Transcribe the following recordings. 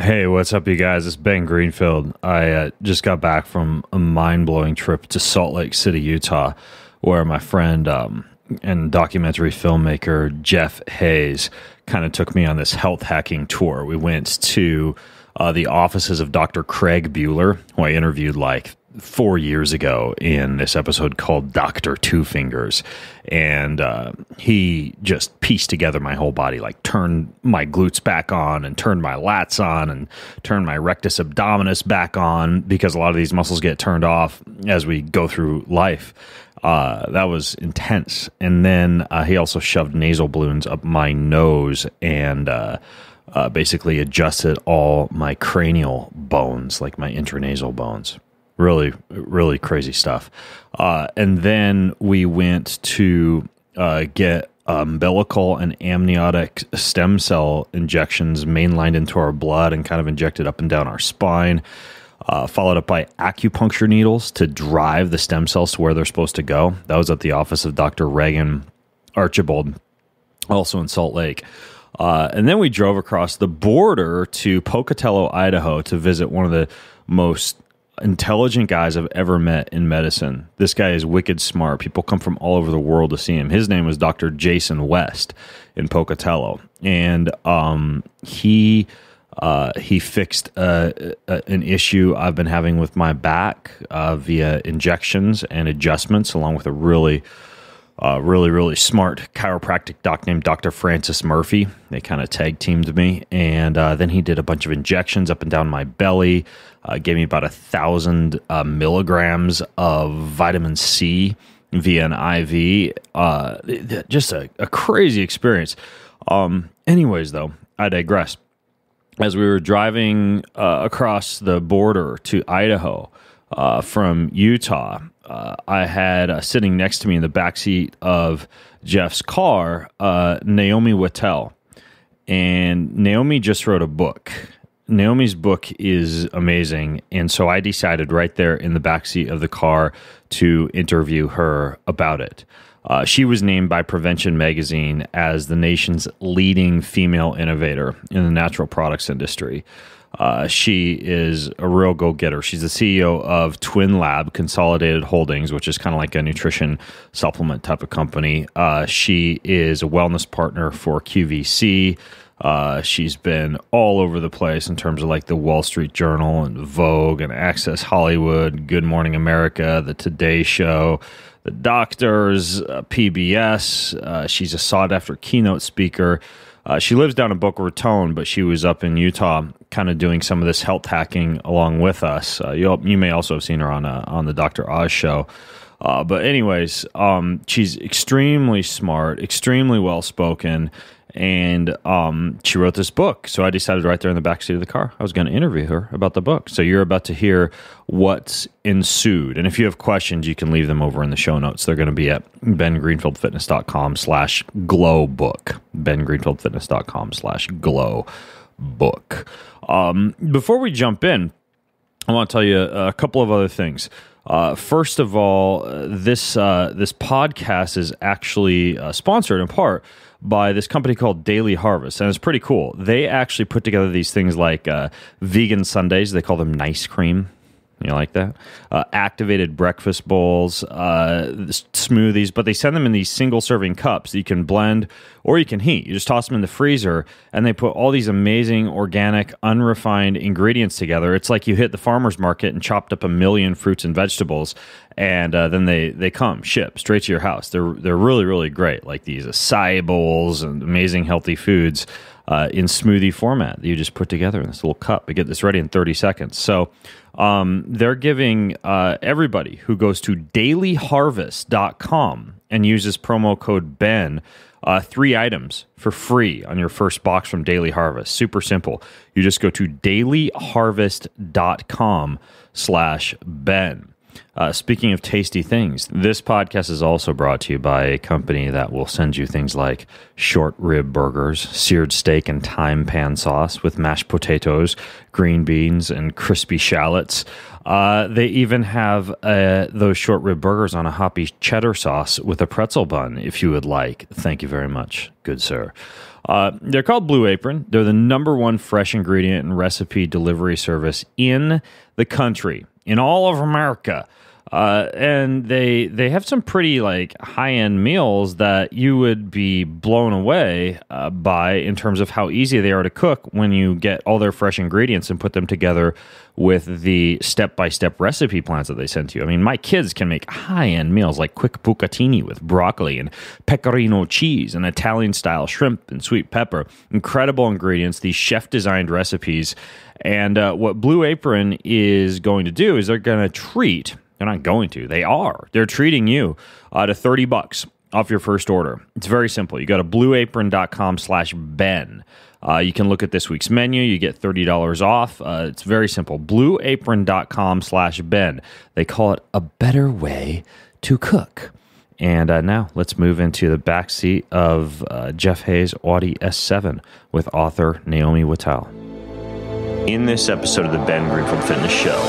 Hey, what's up, you guys? It's Ben Greenfield. I just got back from a mind-blowing trip to Salt Lake City, Utah, where my friend and documentary filmmaker Jeff Hayes kind of took me on this health hacking tour. We went to the offices of Dr. Craig Bueller, who I interviewed like 4 years ago in this episode called Dr. Two Fingers. And he just pieced together my whole body, like turned my glutes back on and turned my lats on and turned my rectus abdominis back on, because a lot of these muscles get turned off as we go through life. That was intense. And then he also shoved nasal balloons up my nose and basically adjusted all my cranial bones, like my intranasal bones. Really, really crazy stuff. And then we went to get umbilical and amniotic stem cell injections mainlined into our blood and kind of injected up and down our spine, followed up by acupuncture needles to drive the stem cells to where they're supposed to go. That was at the office of Dr. Reagan Archibald, also in Salt Lake. And then we drove across the border to Pocatello, Idaho, to visit one of the most intelligent guys I've ever met in medicine. This guy is wicked smart. People come from all over the world to see him. His name was Dr. Jason West in Pocatello, and he fixed an issue I've been having with my back via injections and adjustments, along with a really smart chiropractic doc named Dr. Francis Murphy. They kind of tag teamed me. And then he did a bunch of injections up and down my belly, gave me about 1,000 milligrams of vitamin C via an IV. Just a crazy experience. Anyways, though, I digress. As we were driving across the border to Idaho from Utah, I had sitting next to me in the backseat of Jeff's car, Naomi Whittel. And Naomi just wrote a book. Naomi's book is amazing. And so I decided right there in the backseat of the car to interview her about it. She was named by Prevention Magazine as the nation's leading female innovator in the natural products industry. She is a real go-getter. She's the CEO of Twinlab, Consolidated Holdings, which is kind of like a nutrition supplement type of company. She is a wellness partner for QVC. She's been all over the place in terms of like the Wall Street Journal and Vogue and Access Hollywood, Good Morning America, the Today Show, the Doctors, PBS. She's a sought-after keynote speaker. She lives down in Boca Raton, but she was up in Utah kind of doing some of this health hacking along with us. You may also have seen her on the Dr. Oz show. But anyways, she's extremely smart, extremely well-spoken, and she wrote this book. So I decided right there in the backseat of the car, I was going to interview her about the book. So you're about to hear what's ensued. And if you have questions, you can leave them over in the show notes. They're going to be at bengreenfieldfitness.com/glowbook. bengreenfieldfitness.com/glowbook. Before we jump in, I want to tell you a couple of other things. First of all, this podcast is actually sponsored in part by this company called Daily Harvest, and it's pretty cool. They actually put together these things like vegan sundaes. They call them nice cream. You like that? Activated breakfast bowls, smoothies, but they send them in these single-serving cups that you can blend or you can heat. You just toss them in the freezer, and they put all these amazing, organic, unrefined ingredients together. It's like you hit the farmer's market and chopped up 1 million fruits and vegetables, and then they come, ship, straight to your house. They're really, really great, like these acai bowls and amazing healthy foods in smoothie format that you just put together in this little cup. You get this ready in 30 seconds. So they're giving everybody who goes to dailyharvest.com and uses promo code BEN 3 items for free on your first box from Daily Harvest. Super simple. You just go to dailyharvest.com/Ben. Speaking of tasty things, this podcast is also brought to you by a company that will send you things like short rib burgers, seared steak and thyme pan sauce with mashed potatoes, green beans, and crispy shallots. They even have those short rib burgers on a hoppy cheddar sauce with a pretzel bun, if you would like. Thank you very much, good sir. They're called Blue Apron. They're the #1 fresh ingredient and recipe delivery service in the country, in all of America. And they have some pretty high-end meals that you would be blown away by in terms of how easy they are to cook when you get all their fresh ingredients and put them together with the step-by-step recipe plans that they send to you. I mean, my kids can make high-end meals like quick bucatini with broccoli and pecorino cheese and Italian-style shrimp and sweet pepper. Incredible ingredients, these chef-designed recipes. And what Blue Apron is going to do is they're going to treat... They're not going to. They are. They're treating you to $30 off your first order. It's very simple. You go to blueapron.com/Ben. You can look at this week's menu. You get $30 off. It's very simple. Blueapron.com/Ben. They call it a better way to cook. And now let's move into the backseat of Jeff Hayes' Audi S7 with author Naomi Whittel. In this episode of the Ben Greenfield Fitness Show,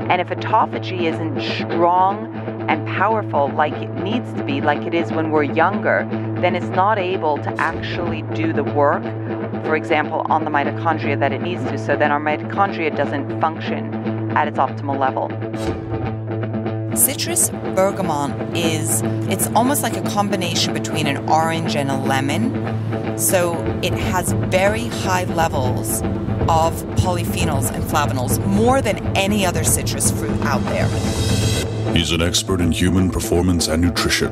and if autophagy isn't strong and powerful like it needs to be, like it is when we're younger, then it's not able to actually do the work, for example, on the mitochondria that it needs to. So then our mitochondria doesn't function at its optimal level. Citrus bergamot it's almost like a combination between an orange and a lemon. So it has very high levels of polyphenols and flavonols, more than any other citrus fruit out there. He's an expert in human performance and nutrition.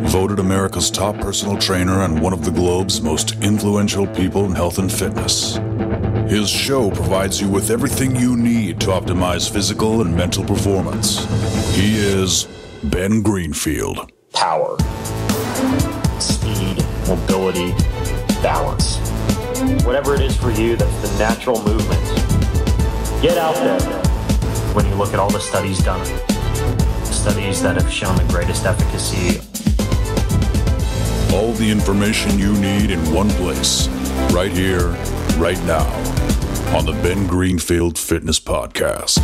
Voted America's top personal trainer and one of the globe's most influential people in health and fitness. His show provides you with everything you need to optimize physical and mental performance. He is Ben Greenfield. Power, speed, mobility, balance. Whatever it is for you, that's the natural movement. Get out there. When you look at all the studies done, studies that have shown the greatest efficacy. All the information you need in one place, right here, right now, on the Ben Greenfield Fitness Podcast.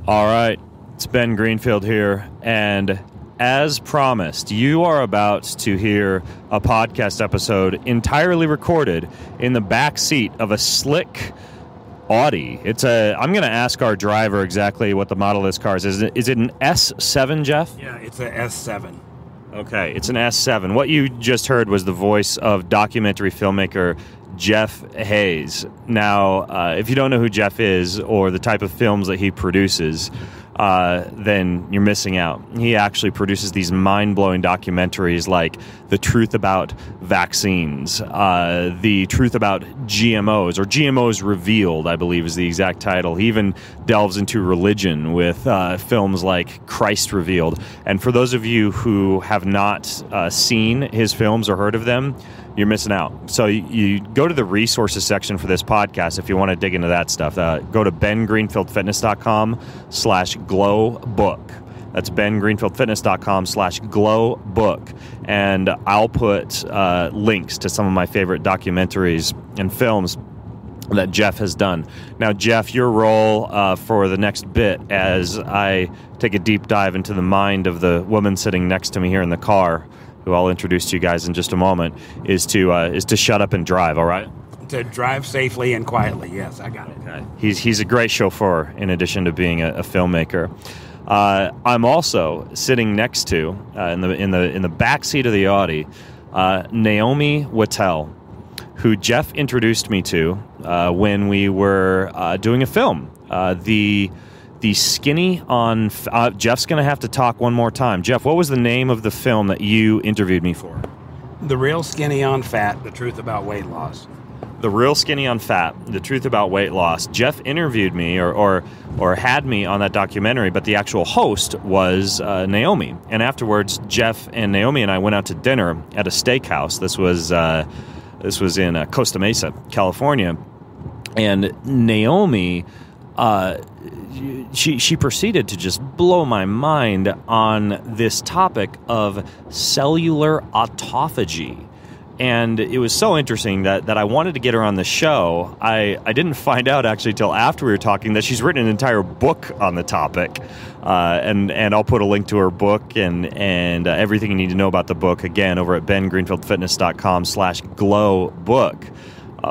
All right, it's Ben Greenfield here, and as promised, you are about to hear a podcast episode entirely recorded in the back seat of a slick Audi. I'm going to ask our driver exactly what the model of this car is. Is it an S7, Jeff? Yeah, it's an S7. Okay, it's an S7. What you just heard was the voice of documentary filmmaker Jeff Hayes. Now, if you don't know who Jeff is or the type of films that he produces, then you're missing out. He actually produces these mind-blowing documentaries like The Truth About Vaccines, The Truth About GMOs, or GMOs Revealed, I believe is the exact title. He even delves into religion with films like Christ Revealed. And for those of you who have not seen his films or heard of them, you're missing out. So you go to the resources section for this podcast if you want to dig into that stuff. Go to bengreenfieldfitness.com/glowbook. That's bengreenfieldfitness.com/glowbook. And I'll put links to some of my favorite documentaries and films that Jeff has done. Now, Jeff, your role for the next bit, as I take a deep dive into the mind of the woman sitting next to me here in the car, who I'll introduce to you guys in just a moment, is to shut up and drive, all right? To drive safely and quietly, yes, I got it. Okay. He's a great chauffeur, in addition to being a filmmaker. I'm also sitting next to, in the back seat of the Audi, Naomi Whittel, who Jeff introduced me to when we were doing a film. The Skinny on... Jeff's going to have to talk one more time. Jeff, what was the name of the film that you interviewed me for? The Real Skinny on Fat, The Truth About Weight Loss. The Real Skinny on Fat, The Truth About Weight Loss. Jeff interviewed me or had me on that documentary, but the actual host was Naomi. And afterwards, Jeff and Naomi and I went out to dinner at a steakhouse. This was in Costa Mesa, California. And Naomi... She proceeded to just blow my mind on this topic of cellular autophagy. And it was so interesting that I wanted to get her on the show. I didn't find out actually till after we were talking that she's written an entire book on the topic. And I'll put a link to her book and everything you need to know about the book, again, over at bengreenfieldfitness.com/glow book.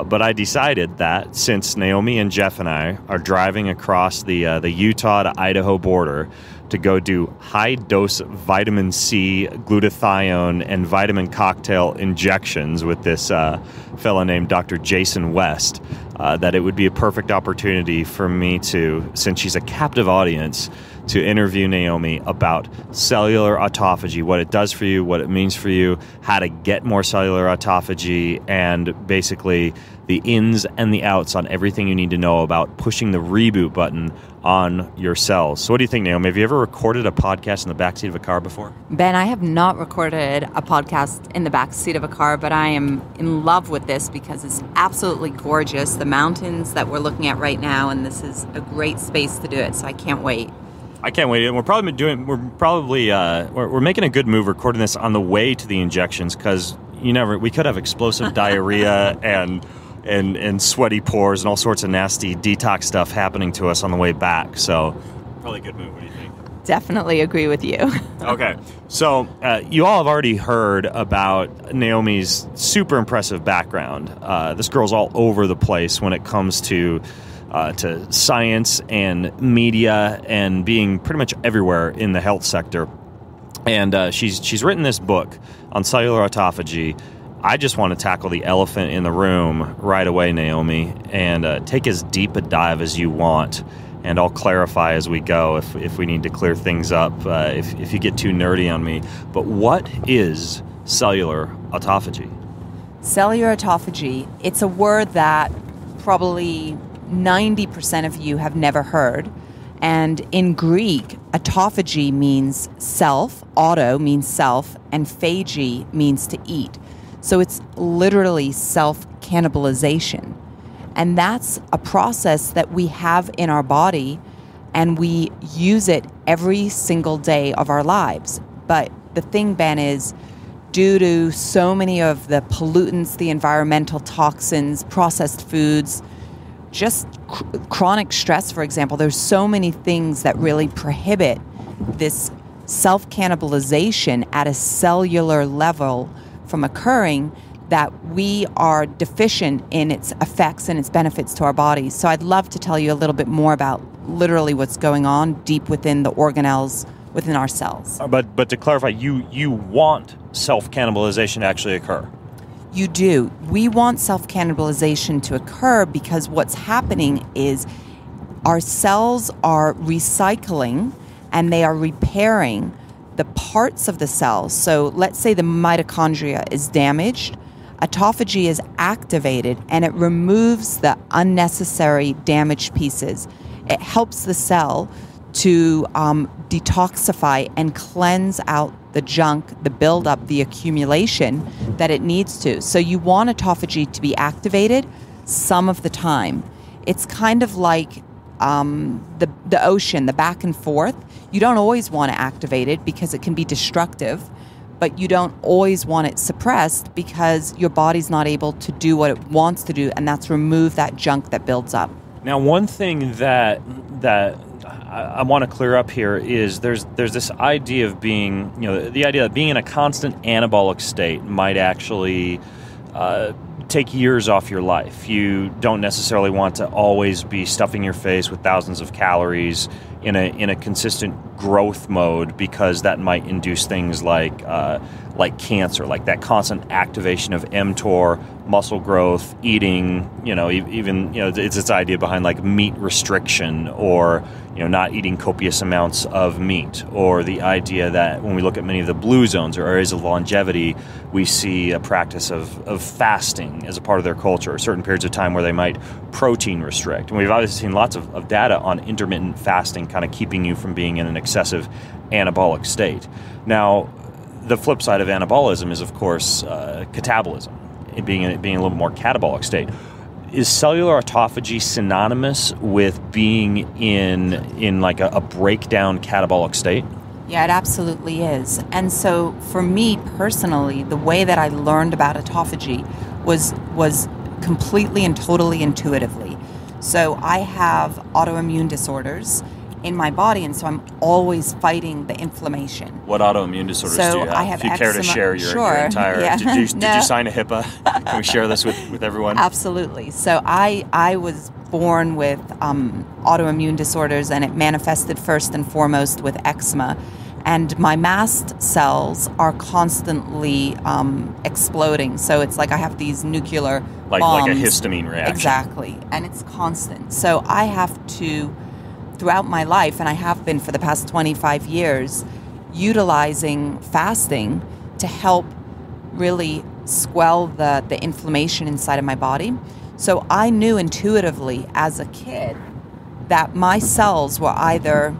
But I decided that since Naomi and Jeff and I are driving across the Utah to Idaho border to go do high-dose vitamin C, glutathione, and vitamin cocktail injections with this fellow named Dr. Jason West, that it would be a perfect opportunity for me to, since she's a captive audience, to interview Naomi about cellular autophagy, what it does for you, what it means for you, how to get more cellular autophagy, and basically the ins and the outs on everything you need to know about pushing the reboot button on your cells. So what do you think, Naomi? Have you ever recorded a podcast in the backseat of a car before? Ben, I have not recorded a podcast in the backseat of a car, but I am in love with this because it's absolutely gorgeous. The mountains that we're looking at right now, and this is a great space to do it, so I can't wait. I can't wait. We're making a good move recording this on the way to the injections because we could have explosive diarrhea and sweaty pores and all sorts of nasty detox stuff happening to us on the way back. So probably a good move. What do you think? Definitely agree with you. Okay. So you all have already heard about Naomi's super impressive background. This girl's all over the place when it comes to science and media and being pretty much everywhere in the health sector. And she's written this book on cellular autophagy. I just want to tackle the elephant in the room right away, Naomi, and take as deep a dive as you want. And I'll clarify as we go if we need to clear things up, if you get too nerdy on me. But what is cellular autophagy? Cellular autophagy, it's a word that probably 90% of you have never heard. And in Greek, autophagy means self, auto means self, and phagy means to eat. So it's literally self-cannibalization. And that's a process that we have in our body, and we use it every single day of our lives. But the thing, Ben, is due to so many of the pollutants, the environmental toxins, processed foods, just chronic stress, for example, there's so many things that really prohibit this self-cannibalization at a cellular level from occurring that we are deficient in its effects and its benefits to our bodies. So I'd love to tell you a little bit more about literally what's going on deep within the organelles within our cells. But to clarify, you want self-cannibalization to actually occur? You do. We want self-cannibalization to occur because what's happening is our cells are recycling and they are repairing the parts of the cells. So let's say the mitochondria is damaged, autophagy is activated, and it removes the unnecessary damaged pieces. It helps the cell to detoxify and cleanse out the junk, the buildup, the accumulation that it needs to. So you want autophagy to be activated some of the time. It's kind of like the ocean, the back and forth. You don't always want to activate it because it can be destructive, but you don't always want it suppressed because your body's not able to do what it wants to do, and that's remove that junk that builds up. Now, one thing that I want to clear up here is there's this idea of being, the idea that being in a constant anabolic state might actually take years off your life. You don't necessarily want to always be stuffing your face with thousands of calories in a consistent growth mode, because that might induce things like cancer, like that constant activation of mTOR, muscle growth, eating, it's this idea behind like meat restriction, or not eating copious amounts of meat, or the idea that when we look at many of the blue zones or areas of longevity, we see a practice of fasting as a part of their culture, certain periods of time where they might protein restrict. And we've obviously seen lots of data on intermittent fasting kind of keeping you from being in an excessive anabolic state. Now, the flip side of anabolism is, of course, catabolism, being a little more catabolic state. Is cellular autophagy synonymous with being in like a breakdown catabolic state? Yeah, it absolutely is. And so for me personally, the way that I learned about autophagy was completely and totally intuitively. So I have autoimmune disorders in my body, and so I'm always fighting the inflammation. What autoimmune disorders do you have? I have if you eczema. care to share your entire... Yeah. Did you sign a HIPAA? Can we share this with everyone? Absolutely. So I was born with autoimmune disorders, and it manifested first and foremost with eczema. And my mast cells are constantly exploding. So it's like I have these nuclear bombs. Like a histamine reaction. Exactly. And it's constant. So I have to, throughout my life, and I have been for the past 25 years, utilizing fasting to help really squell the inflammation inside of my body. So I knew intuitively as a kid that my cells were either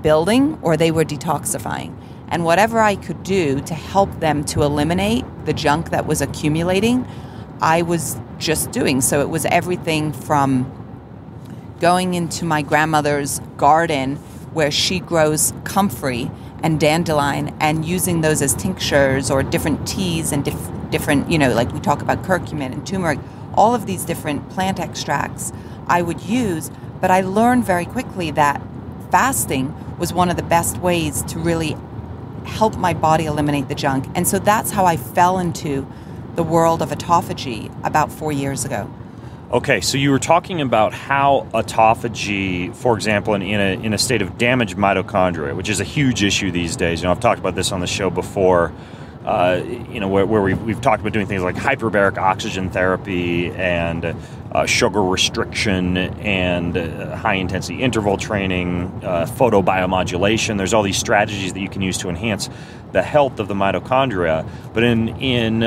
building or they were detoxifying. And whatever I could do to help them to eliminate the junk that was accumulating, I was just doing. So it was everything from going into my grandmother's garden where she grows comfrey and dandelion and using those as tinctures or different teas and different, like we talk about curcumin and turmeric, all of these different plant extracts I would use. But I learned very quickly that fasting was one of the best ways to really help my body eliminate the junk. And so that's how I fell into the world of autophagy about 4 years ago. Okay, so you were talking about how autophagy, for example, in a state of damaged mitochondria, which is a huge issue these days. I've talked about this on the show before. Where we've talked about doing things like hyperbaric oxygen therapy and sugar restriction and high-intensity interval training, photobiomodulation. There's all these strategies that you can use to enhance the health of the mitochondria. But in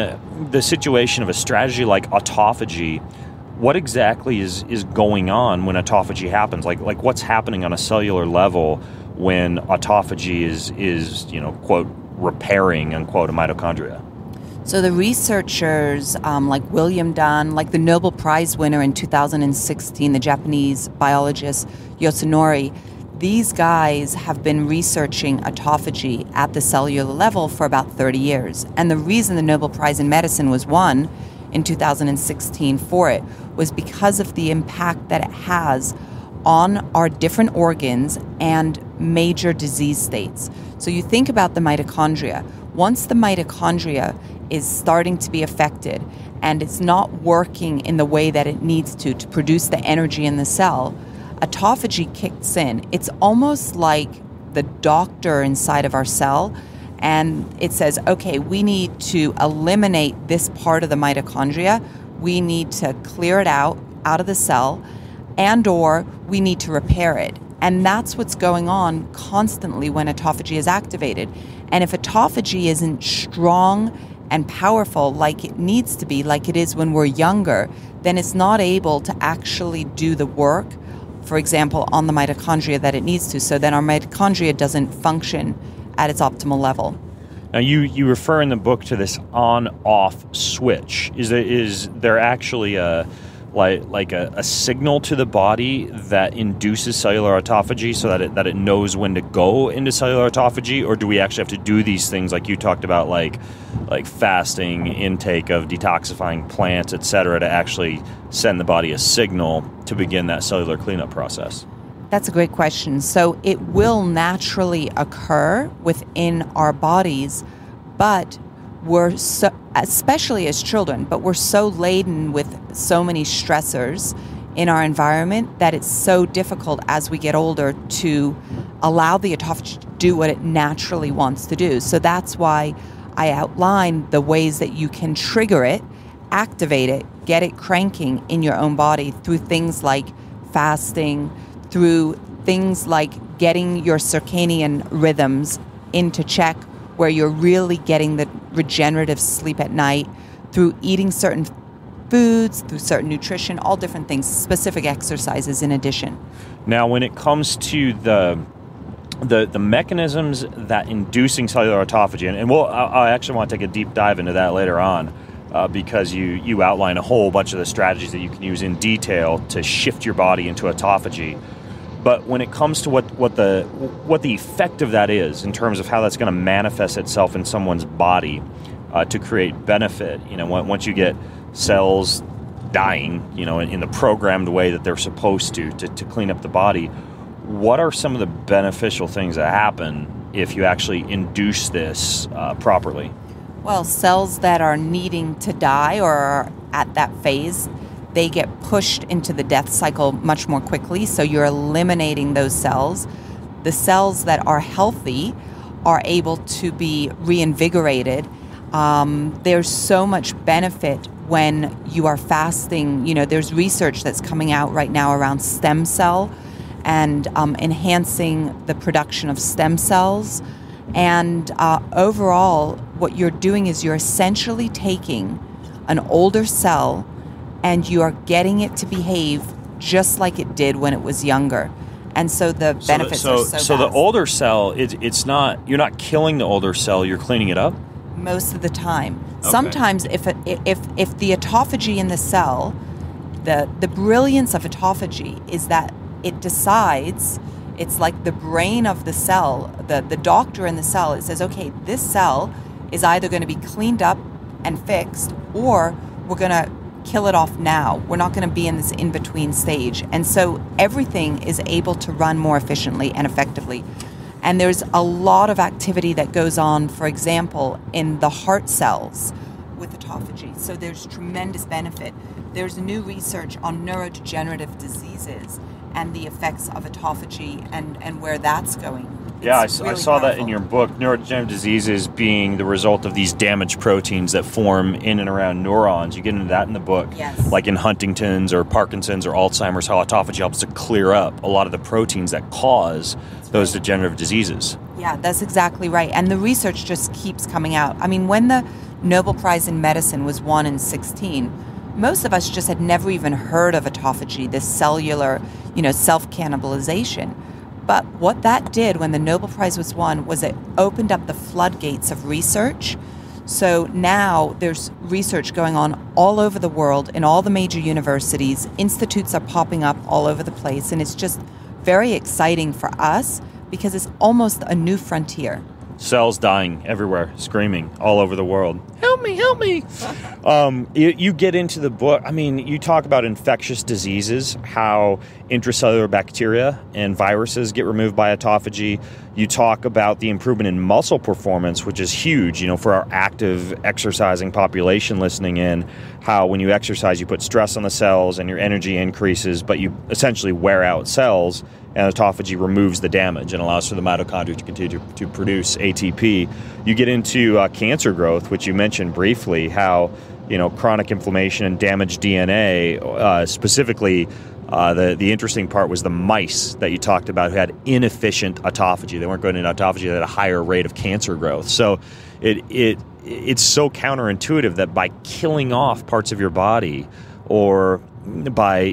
the situation of a strategy like autophagy, what exactly is going on when autophagy happens? Like what's happening on a cellular level when autophagy is quote, repairing, unquote, a mitochondria? So the researchers like William Dunn, like the Nobel Prize winner in 2016, the Japanese biologist Yosunori, these guys have been researching autophagy at the cellular level for about 30 years. And the reason the Nobel Prize in Medicine was won in 2016 for it was because of the impact that it has on our different organs and major disease states. So you think about the mitochondria. Once the mitochondria is starting to be affected and it's not working in the way that it needs to produce the energy in the cell, autophagy kicks in. It's almost like the doctor inside of our cell, and it says, okay, we need to eliminate this part of the mitochondria. We need to clear it out of the cell, and or we need to repair it. And that's what's going on constantly when autophagy is activated. And if autophagy isn't strong and powerful like it needs to be, like it is when we're younger, then it's not able to actually do the work, for example, on the mitochondria that it needs to. So then our mitochondria doesn't function at its optimal level. Now, you refer in the book to this on-off switch. Is there actually a signal to the body that induces cellular autophagy so that it knows when to go into cellular autophagy? Or do we actually have to do these things like you talked about, like fasting, intake of detoxifying plants, etc., to actually send the body a signal to begin that cellular cleanup process? That's a great question. So it will naturally occur within our bodies, but we're so, especially as children, but we're so laden with so many stressors in our environment that it's so difficult as we get older to allow the autophagy to do what it naturally wants to do. So that's why I outline the ways that you can trigger it, activate it, get it cranking in your own body through things like fasting, through things like getting your circadian rhythms into check, where you're really getting the regenerative sleep at night, through eating certain foods, through certain nutrition, all different things, specific exercises in addition. Now, when it comes to the mechanisms that inducing cellular autophagy, and I actually want to take a deep dive into that later on, because you outline a whole bunch of the strategies that you can use in detail to shift your body into autophagy. But when it comes to what the effect of that is in terms of how that's going to manifest itself in someone's body to create benefit, once you get cells dying, in the programmed way that they're supposed to clean up the body, what are some of the beneficial things that happen if you actually induce this properly? Well, cells that are needing to die or are at that phase, they get pushed into the death cycle much more quickly. So you're eliminating those cells. The cells that are healthy are able to be reinvigorated. There's so much benefit when you are fasting. There's research that's coming out right now around stem cell and enhancing the production of stem cells. And overall, what you're doing is you're essentially taking an older cell and you are getting it to behave just like it did when it was younger. And so the benefits are so vast. So the older cell, it's not, you're not killing the older cell, you're cleaning it up? Most of the time. Okay. Sometimes if the autophagy in the cell, the brilliance of autophagy is that it decides, it's like the brain of the cell, the doctor in the cell, it says, okay, this cell is either going to be cleaned up and fixed, or we're going to kill it off now. We're not going to be in this in-between stage. And so everything is able to run more efficiently and effectively. And there's a lot of activity that goes on, for example, in the heart cells with autophagy. So there's tremendous benefit. There's new research on neurodegenerative diseases and the effects of autophagy and where that's going. I Really saw that powerful. in your book, neurodegenerative diseases being the result of these damaged proteins that form in and around neurons. You get into that in the book. Yes. Like in Huntington's or Parkinson's or Alzheimer's, how autophagy helps to clear up a lot of the proteins that cause those degenerative diseases. Yeah, that's exactly right. And the research just keeps coming out. I mean, when the Nobel Prize in Medicine was won in 2016, most of us just had never even heard of autophagy, this cellular, self-cannibalization. But what that did when the Nobel Prize was won was it opened up the floodgates of research. So now there's research going on all over the world in all the major universities. Institutes are popping up all over the place. And it's just very exciting for us because it's almost a new frontier. Cells dying everywhere, screaming all over the world. Help me, help me. You get into the book, you talk about infectious diseases, how intracellular bacteria and viruses get removed by autophagy. You talk about the improvement in muscle performance, which is huge, for our active exercising population listening in, how when you exercise, you put stress on the cells and your energy increases, but you essentially wear out cells. And autophagy removes the damage and allows for the mitochondria to continue to produce ATP. You get into cancer growth, which you mentioned briefly, how chronic inflammation and damaged DNA, specifically the interesting part was the mice that you talked about who had inefficient autophagy. They weren't going into autophagy, they had a higher rate of cancer growth. So it's so counterintuitive that by killing off parts of your body or by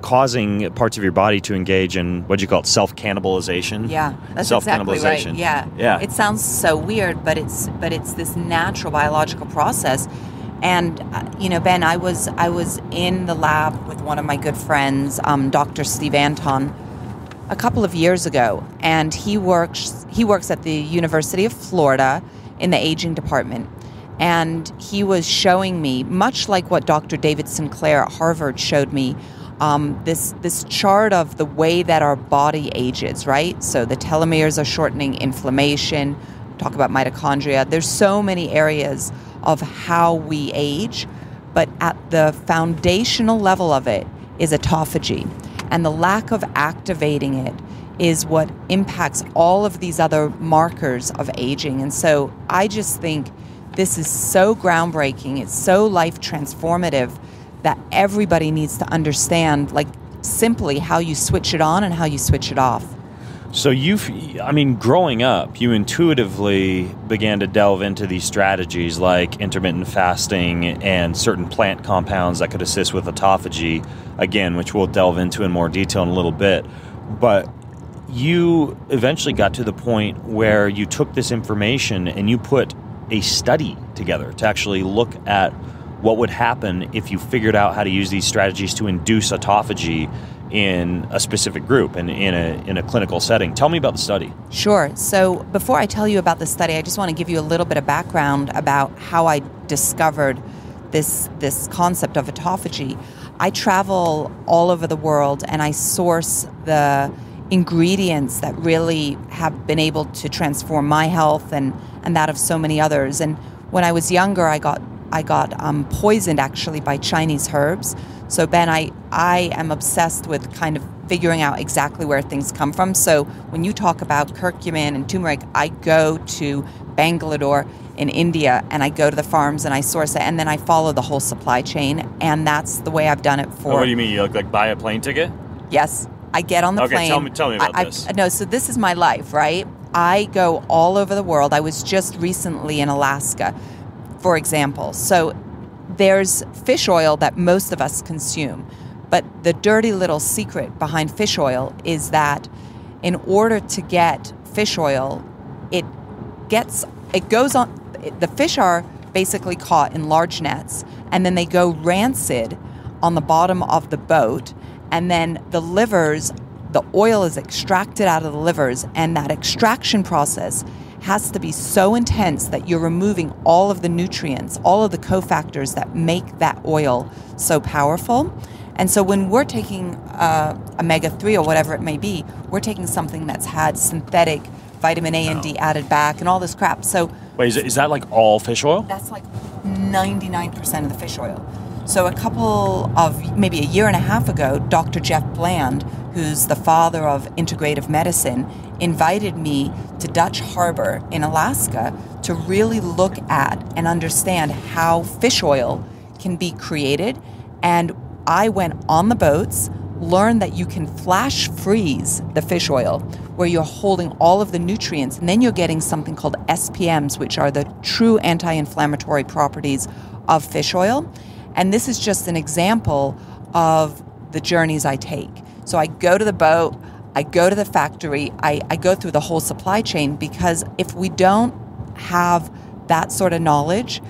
causing parts of your body to engage in what do you call it, self-cannibalization? Yeah, that's exactly right. Yeah. It sounds so weird, but it's this natural biological process. And Ben, I was in the lab with one of my good friends, Dr. Steve Anton, a couple of years ago, and he works at the University of Florida in the aging department. And he was showing me, much like what Dr. David Sinclair at Harvard showed me, this chart of the way that our body ages, right? So the telomeres are shortening, inflammation, talk about mitochondria. There's so many areas of how we age, but at the foundational level of it is autophagy. And the lack of activating it is what impacts all of these other markers of aging. And so I just think this is so groundbreaking, it's so life transformative that everybody needs to understand, like, simply how you switch it on and how you switch it off. So growing up, you intuitively began to delve into these strategies like intermittent fasting and certain plant compounds that could assist with autophagy, again, which we'll delve into in more detail in a little bit. But you eventually got to the point where you took this information and you put a study together to actually look at what would happen if you figured out how to use these strategies to induce autophagy in a specific group and in a clinical setting. Tell me about the study. Sure. So before I tell you about the study, I just want to give you a little bit of background about how I discovered this concept of autophagy. I travel all over the world and I source the ingredients that really have been able to transform my health and that of so many others. And when I was younger, I got poisoned actually by Chinese herbs. So Ben, I am obsessed with kind of figuring out exactly where things come from. So when you talk about curcumin and turmeric, I go to Bangalore in India and I go to the farms and I source it, and then I follow the whole supply chain, and that's the way I've done it for. Oh, what do you mean? You like buy a plane ticket? Yes, I get on the plane. Okay, tell me about this. No, so this is my life, right? I go all over the world. I was just recently in Alaska, for example. So there's fish oil that most of us consume, but the dirty little secret behind fish oil is that in order to get fish oil, it goes on. The fish are basically caught in large nets, and then they go rancid on the bottom of the boat, and then the oil is extracted out of the livers, and that extraction process has to be so intense that you're removing all of the nutrients, all of the cofactors that make that oil so powerful. And so when we're taking omega-3 or whatever it may be, we're taking something that's had synthetic vitamin A and D added back and all this crap. So wait, is that like all fish oil? That's like 99% of the fish oil. So maybe a year and a half ago, Dr. Jeff Bland, who's the father of integrative medicine, invited me to Dutch Harbor in Alaska to really look at and understand how fish oil can be created. And I went on the boats, learned that you can flash freeze the fish oil, where you're holding all of the nutrients, and then you're getting something called SPMs, which are the true anti-inflammatory properties of fish oil. And this is just an example of the journeys I take. So I go to the boat, I go to the factory, I go through the whole supply chain, because if we don't have that sort of knowledge,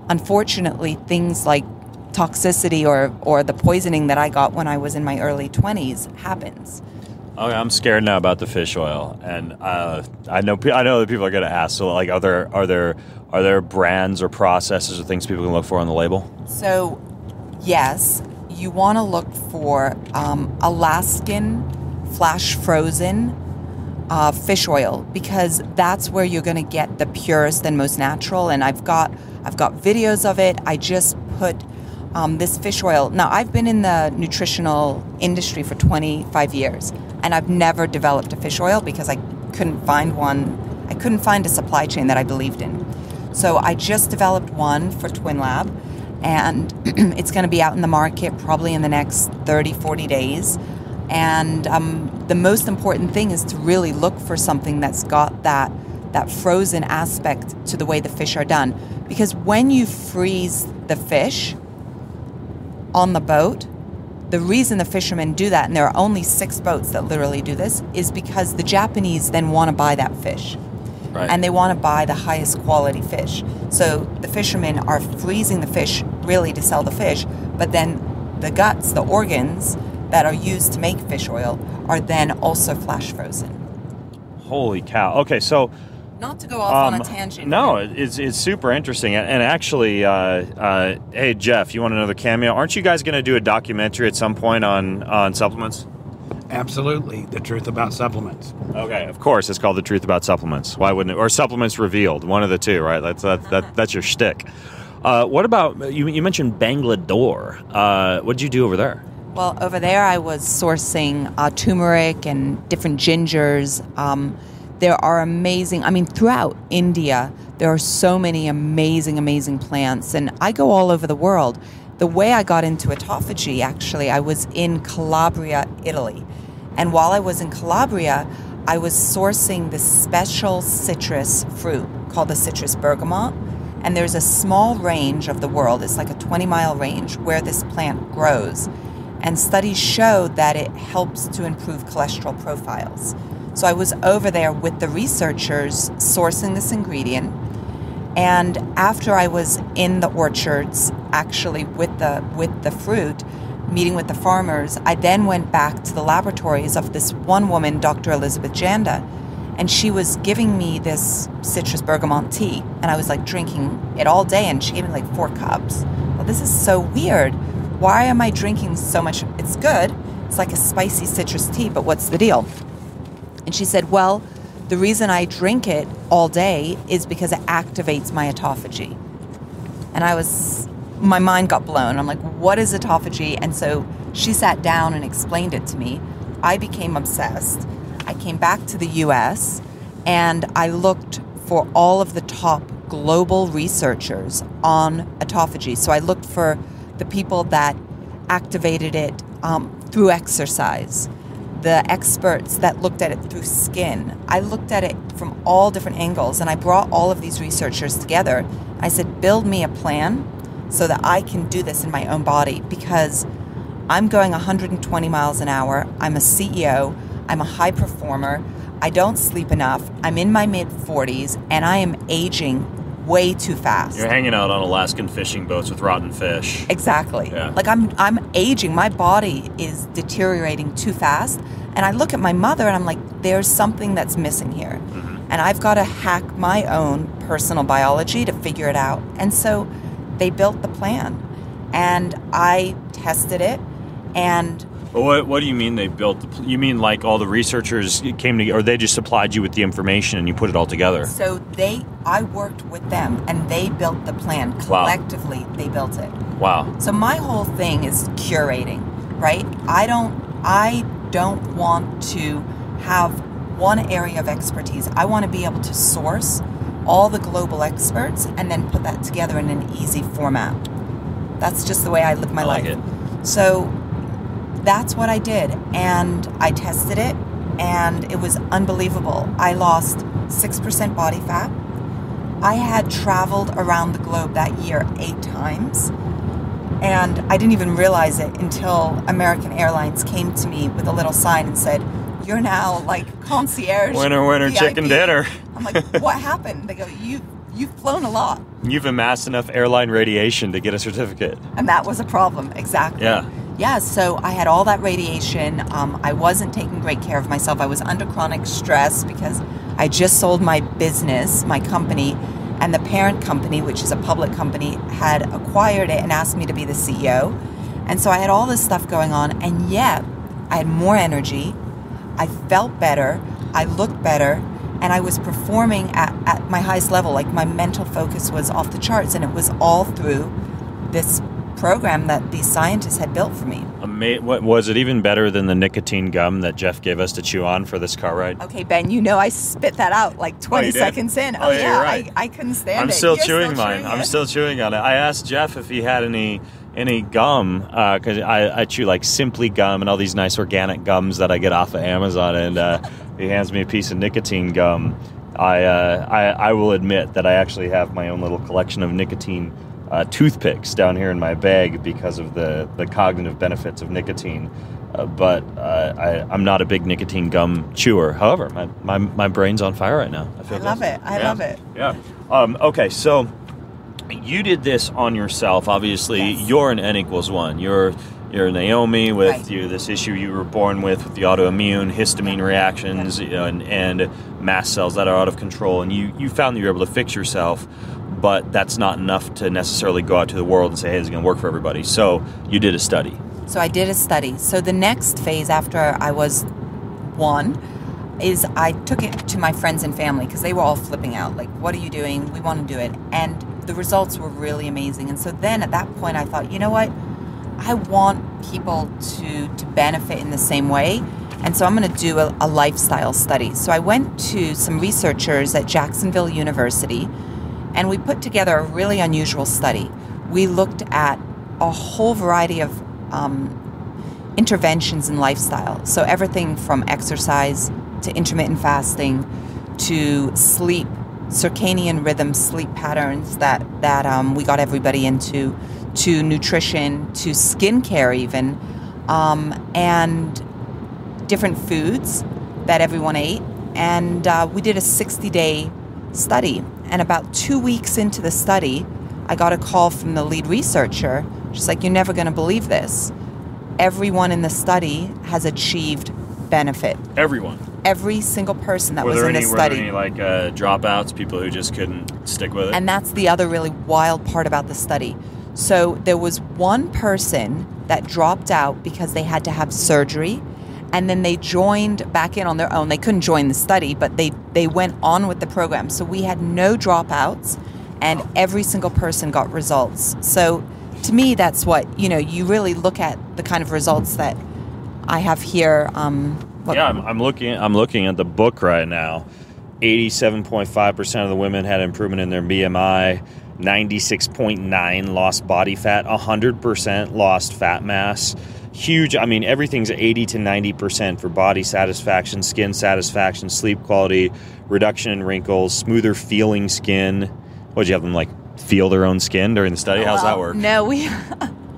unfortunately, things like toxicity or the poisoning that I got when I was in my early 20s happens. Okay, I'm scared now about the fish oil, and I know that people are going to ask. So, like, are there brands or processes or things people can look for on the label? So, yes, you want to look for Alaskan flash frozen fish oil, because that's where you're going to get the purest and most natural. And I've got videos of it. I just put this fish oil. Now, I've been in the nutritional industry for 25 years, and I've never developed a fish oil because I couldn't find one. I couldn't find a supply chain that I believed in. So I just developed one for Twinlab, and it's going to be out in the market probably in the next 30, 40 days. And the most important thing is to really look for something that's got that frozen aspect to the way the fish are done. Because when you freeze the fish on the boat, the reason the fishermen do that, and there are only 6 boats that literally do this, is because the Japanese then want to buy that fish. Right. And they want to buy the highest quality fish. So the fishermen are freezing the fish really to sell the fish, but then the guts, the organs that are used to make fish oil are then also flash frozen. Holy cow. Okay, so not to go off on a tangent. No, it's super interesting. And actually, hey, Jeff, you want another cameo? Aren't you guys going to do a documentary at some point on supplements? Absolutely. The Truth About Supplements. Okay, of course. It's called The Truth About Supplements. Why wouldn't it? Or Supplements Revealed. One of the two, right? That's your shtick. What about, you mentioned Bangalore. What did you do over there? Well, over there I was sourcing turmeric and different gingers. There are amazing, throughout India, there are so many amazing plants. And I go all over the world. The way I got into autophagy, actually, I was in Calabria, Italy. And while I was in Calabria, I was sourcing this special citrus fruit called the citrus bergamot. And there's a small range of the world, it's like a 20-mile range, where this plant grows. And studies show that it helps to improve cholesterol profiles. So I was over there with the researchers sourcing this ingredient. And after I was in the orchards, actually with the fruit, meeting with the farmers, I then went back to the laboratories of this one woman, Dr. Elizabeth Janda, and she was giving me this citrus bergamot tea, and I was like drinking it all day, and she gave me like 4 cups. Well, this is so weird. Why am I drinking so much? It's good. It's like a spicy citrus tea, but what's the deal? And she said, well, the reason I drink it all day is because it activates my autophagy. And my mind got blown. I'm like, what is autophagy? And so she sat down and explained it to me. I became obsessed. I came back to the US and I looked for all of the top global researchers on autophagy. So I looked for the people that activated it through exercise, the experts that looked at it through skin. I looked at it from all different angles, and I brought all of these researchers together. I said, build me a plan so that I can do this in my own body, because I'm going 120 miles an hour. I'm a CEO. I'm a high performer. I don't sleep enough. I'm in my mid-40s, and I am aging way too fast. You're hanging out on Alaskan fishing boats with rotten fish. Exactly. Yeah. Like I'm aging. My body is deteriorating too fast. And I look at my mother and I'm like, there's something that's missing here. Mm-hmm. And I've got to hack my own personal biology to figure it out. And so they built the plan. And I tested it. And what do you mean they built you mean like all the researchers came together, or they just supplied you with the information and you put it all together? So I worked with them and they built the plan. Collectively, wow. They built it. Wow. So my whole thing is curating, right? I don't want to have one area of expertise. I want to be able to source all the global experts and then put that together in an easy format. That's just the way I live my life. I like it. So that's what I did, and I tested it, and it was unbelievable. I lost 6% body fat. I had traveled around the globe that year 8 times, and I didn't even realize it until American Airlines came to me with a little sign and said, you're now like concierge. Winner, VIP. chicken dinner. I'm like, what happened? They go, you've flown a lot. You've amassed enough airline radiation to get a certificate. And that was a problem, exactly. Yeah, so I had all that radiation. I wasn't taking great care of myself. I was under chronic stress because I just sold my business, my company, and the parent company, which is a public company, had acquired it and asked me to be the CEO. And so I had all this stuff going on, and yet I had more energy. I felt better. I looked better. And I was performing at my highest level. Like, my mental focus was off the charts, and it was all through this program that these scientists had built for me. What was it even better than the nicotine gum that Jeff gave us to chew on for this car ride? Okay, Ben, I spit that out like 20 seconds in. Oh yeah, right. I couldn't stand it. I'm still chewing mine. I'm still chewing on it. I asked Jeff if he had any gum, because I chew like Simply gum and all these nice organic gums that I get off of Amazon, and he hands me a piece of nicotine gum. I will admit that I actually have my own little collection of nicotine toothpicks down here in my bag because of the cognitive benefits of nicotine. But I'm not a big nicotine gum chewer. However, my brain's on fire right now. I love it. I love it. Yeah. Okay, so you did this on yourself. Obviously, yes. You're an N=1. You're Naomi with right. This issue you were born with the autoimmune histamine reactions, and mast cells that are out of control. And you found that you're able to fix yourself. But that's not enough to necessarily go out to the world and say, hey, this is going to work for everybody. So you did a study. So I did a study. So the next phase after I was 1 is I took it to my friends and family, because they were all flipping out. Like, what are you doing? We want to do it. And the results were really amazing. And so then at that point I thought, you know what? I want people to benefit in the same way. And so I'm going to do a lifestyle study. So I went to some researchers at Jacksonville University, and we put together a really unusual study. We looked at a whole variety of interventions in lifestyle. So everything from exercise to intermittent fasting to sleep, circadian rhythm sleep patterns that we got everybody into, to nutrition, to skincare even, and different foods that everyone ate. And we did a 60-day study. And about 2 weeks into the study, I got a call from the lead researcher. She's like, you're never going to believe this. everyone in the study has achieved benefit. Everyone. Every single person that was in the study. Were there any dropouts, people who just couldn't stick with it? And that's the other really wild part about the study. So there was one person that dropped out because they had to have surgery, and then they joined back in on their own. They couldn't join the study, but they went on with the program. So we had no dropouts, and every single person got results. So to me, that's what, you really look at the kind of results that I have here. I'm looking at the book right now. 87.5% of the women had improvement in their BMI. 96.9% lost body fat. 100% lost fat mass. Huge. I mean, everything's 80 to 90% for body satisfaction, skin satisfaction, sleep quality, reduction in wrinkles, smoother feeling skin. What, did you have them feel their own skin during the study? How's that work? No,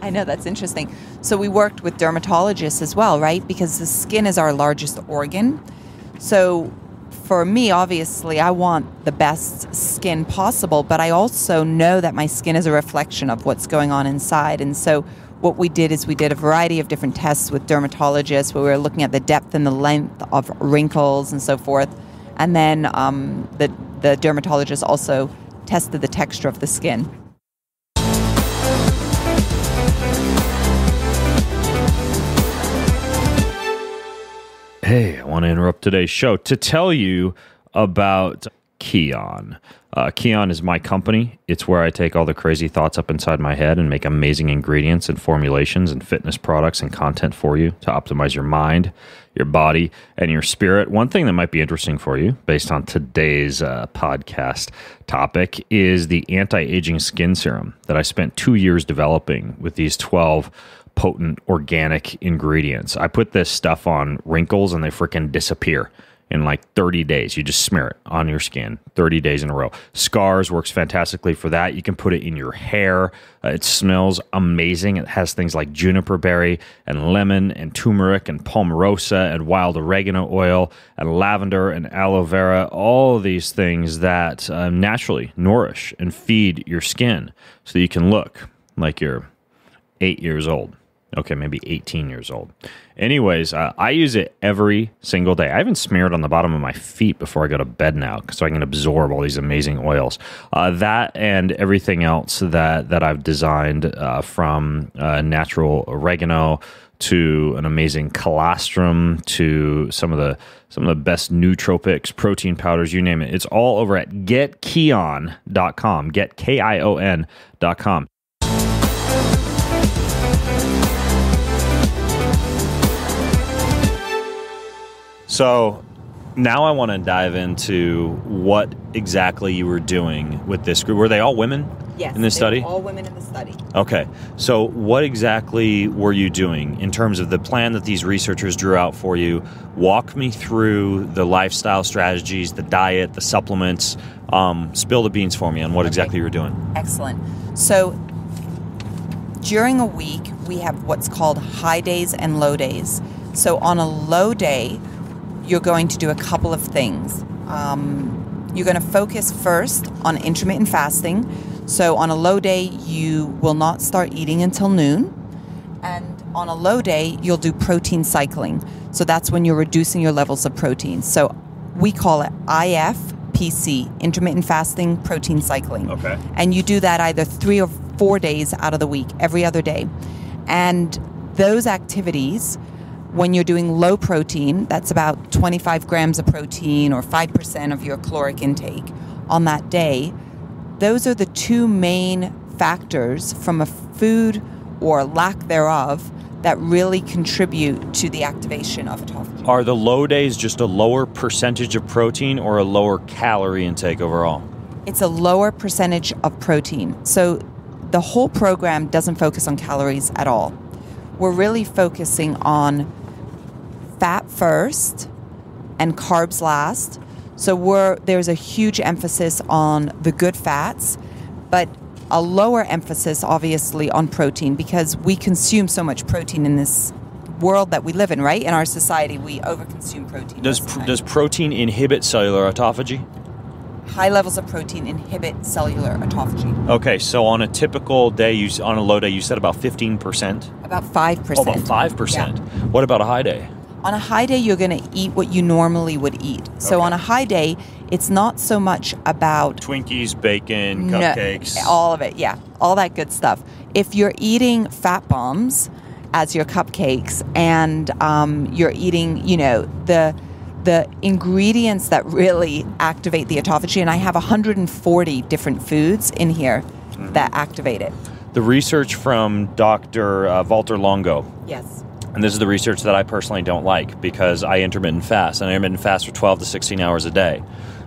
I know, that's interesting. So we worked with dermatologists as well, right? Because the skin is our largest organ. So for me, obviously, I want the best skin possible, but I also know that my skin is a reflection of what's going on inside. And so what we did is we did a variety of different tests with dermatologists where we were looking at the depth and the length of wrinkles and so forth. And then the dermatologist also tested the texture of the skin. Hey, I want to interrupt today's show to tell you about Kion. Kion is my company. It's where I take all the crazy thoughts up inside my head and make amazing ingredients and formulations and fitness products and content for you to optimize your mind, your body, and your spirit. One thing that might be interesting for you, based on today's podcast topic, is the anti-aging skin serum that I spent 2 years developing with these 12 potent organic ingredients. I put this stuff on wrinkles and they freaking disappear in 30 days. You just smear it on your skin 30 days in a row. Scars works fantastically for that. You can put it in your hair. It smells amazing. It has things like juniper berry and lemon and turmeric and palmarosa and wild oregano oil and lavender and aloe vera. All of these things that naturally nourish and feed your skin so you can look like you're 8 years old. Okay, maybe 18 years old. Anyways, I use it every single day. I even smear it on the bottom of my feet before I go to bed now so I can absorb all these amazing oils. That and everything else that I've designed from natural oregano to an amazing colostrum to some of the best nootropics, protein powders, you name it. It's all over at getkion.com, getkion.com. So now I want to dive into what exactly you were doing with this group. Were they all women in this study? Yes, all women in the study. Okay. So what exactly were you doing in terms of the plan that these researchers drew out for you? Walk me through the lifestyle strategies, the diet, the supplements. Spill the beans for me on what exactly you were doing. Excellent. So during a week, we have what's called high days and low days. So on a low day, you're going to do a couple of things. You're going to focus first on intermittent fasting. So on a low day, you will not start eating until noon. And on a low day, you'll do protein cycling. So that's when you're reducing your levels of protein. So we call it IFPC, intermittent fasting protein cycling. Okay. And you do that either 3 or 4 days out of the week, every other day. And those activities, when you're doing low protein, that's about 25 grams of protein or 5% of your caloric intake on that day. Those are the two main factors from a food or lack thereof that really contribute to the activation of autophagy. Are the low days just a lower percentage of protein or a lower calorie intake overall? It's a lower percentage of protein. So the whole program doesn't focus on calories at all. We're really focusing on fat first and carbs last. So there's a huge emphasis on the good fats, but a lower emphasis, obviously, on protein because we consume so much protein in this world that we live in, right? In our society, we overconsume protein. Does protein inhibit cellular autophagy? high levels of protein inhibit cellular autophagy. Okay, so on a typical day, on a low day, you said about 15%? About 5%. Oh, about 5%. Yeah. What about a high day? On a high day, you're going to eat what you normally would eat. So Okay. on a high day, it's not so much about Twinkies, bacon, cupcakes. all of it, yeah. All that good stuff. If you're eating fat bombs as your cupcakes and you're eating, the ingredients that really activate the autophagy, and I have 140 different foods in here that activate it. The research from Dr. Walter Longo, Yes. and this is the research that I personally don't like because I intermittent fast, and I intermittent fast for 12 to 16 hours a day.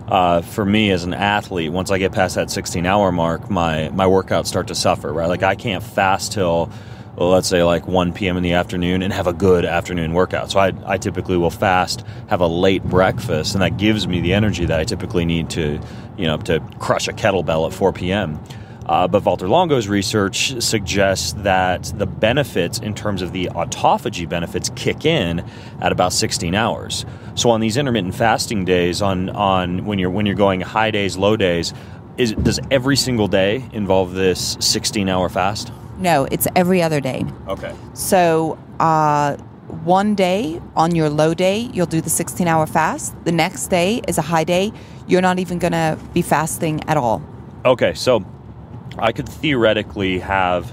For me as an athlete, once I get past that 16-hour mark, my workouts start to suffer, right? Like I can't fast till, well, let's say like 1 p.m. in the afternoon and have a good afternoon workout. So I typically will fast, have a late breakfast, and that gives me the energy that I typically need to crush a kettlebell at 4 p.m. But Walter Longo's research suggests that the benefits in terms of the autophagy benefits kick in at about 16 hours. So on these intermittent fasting days, on when you're going high days, low days, does every single day involve this 16-hour fast? No, it's every other day. Okay. So one day on your low day, you'll do the 16-hour fast. The next day is a high day. You're not even going to be fasting at all. Okay, so I could theoretically have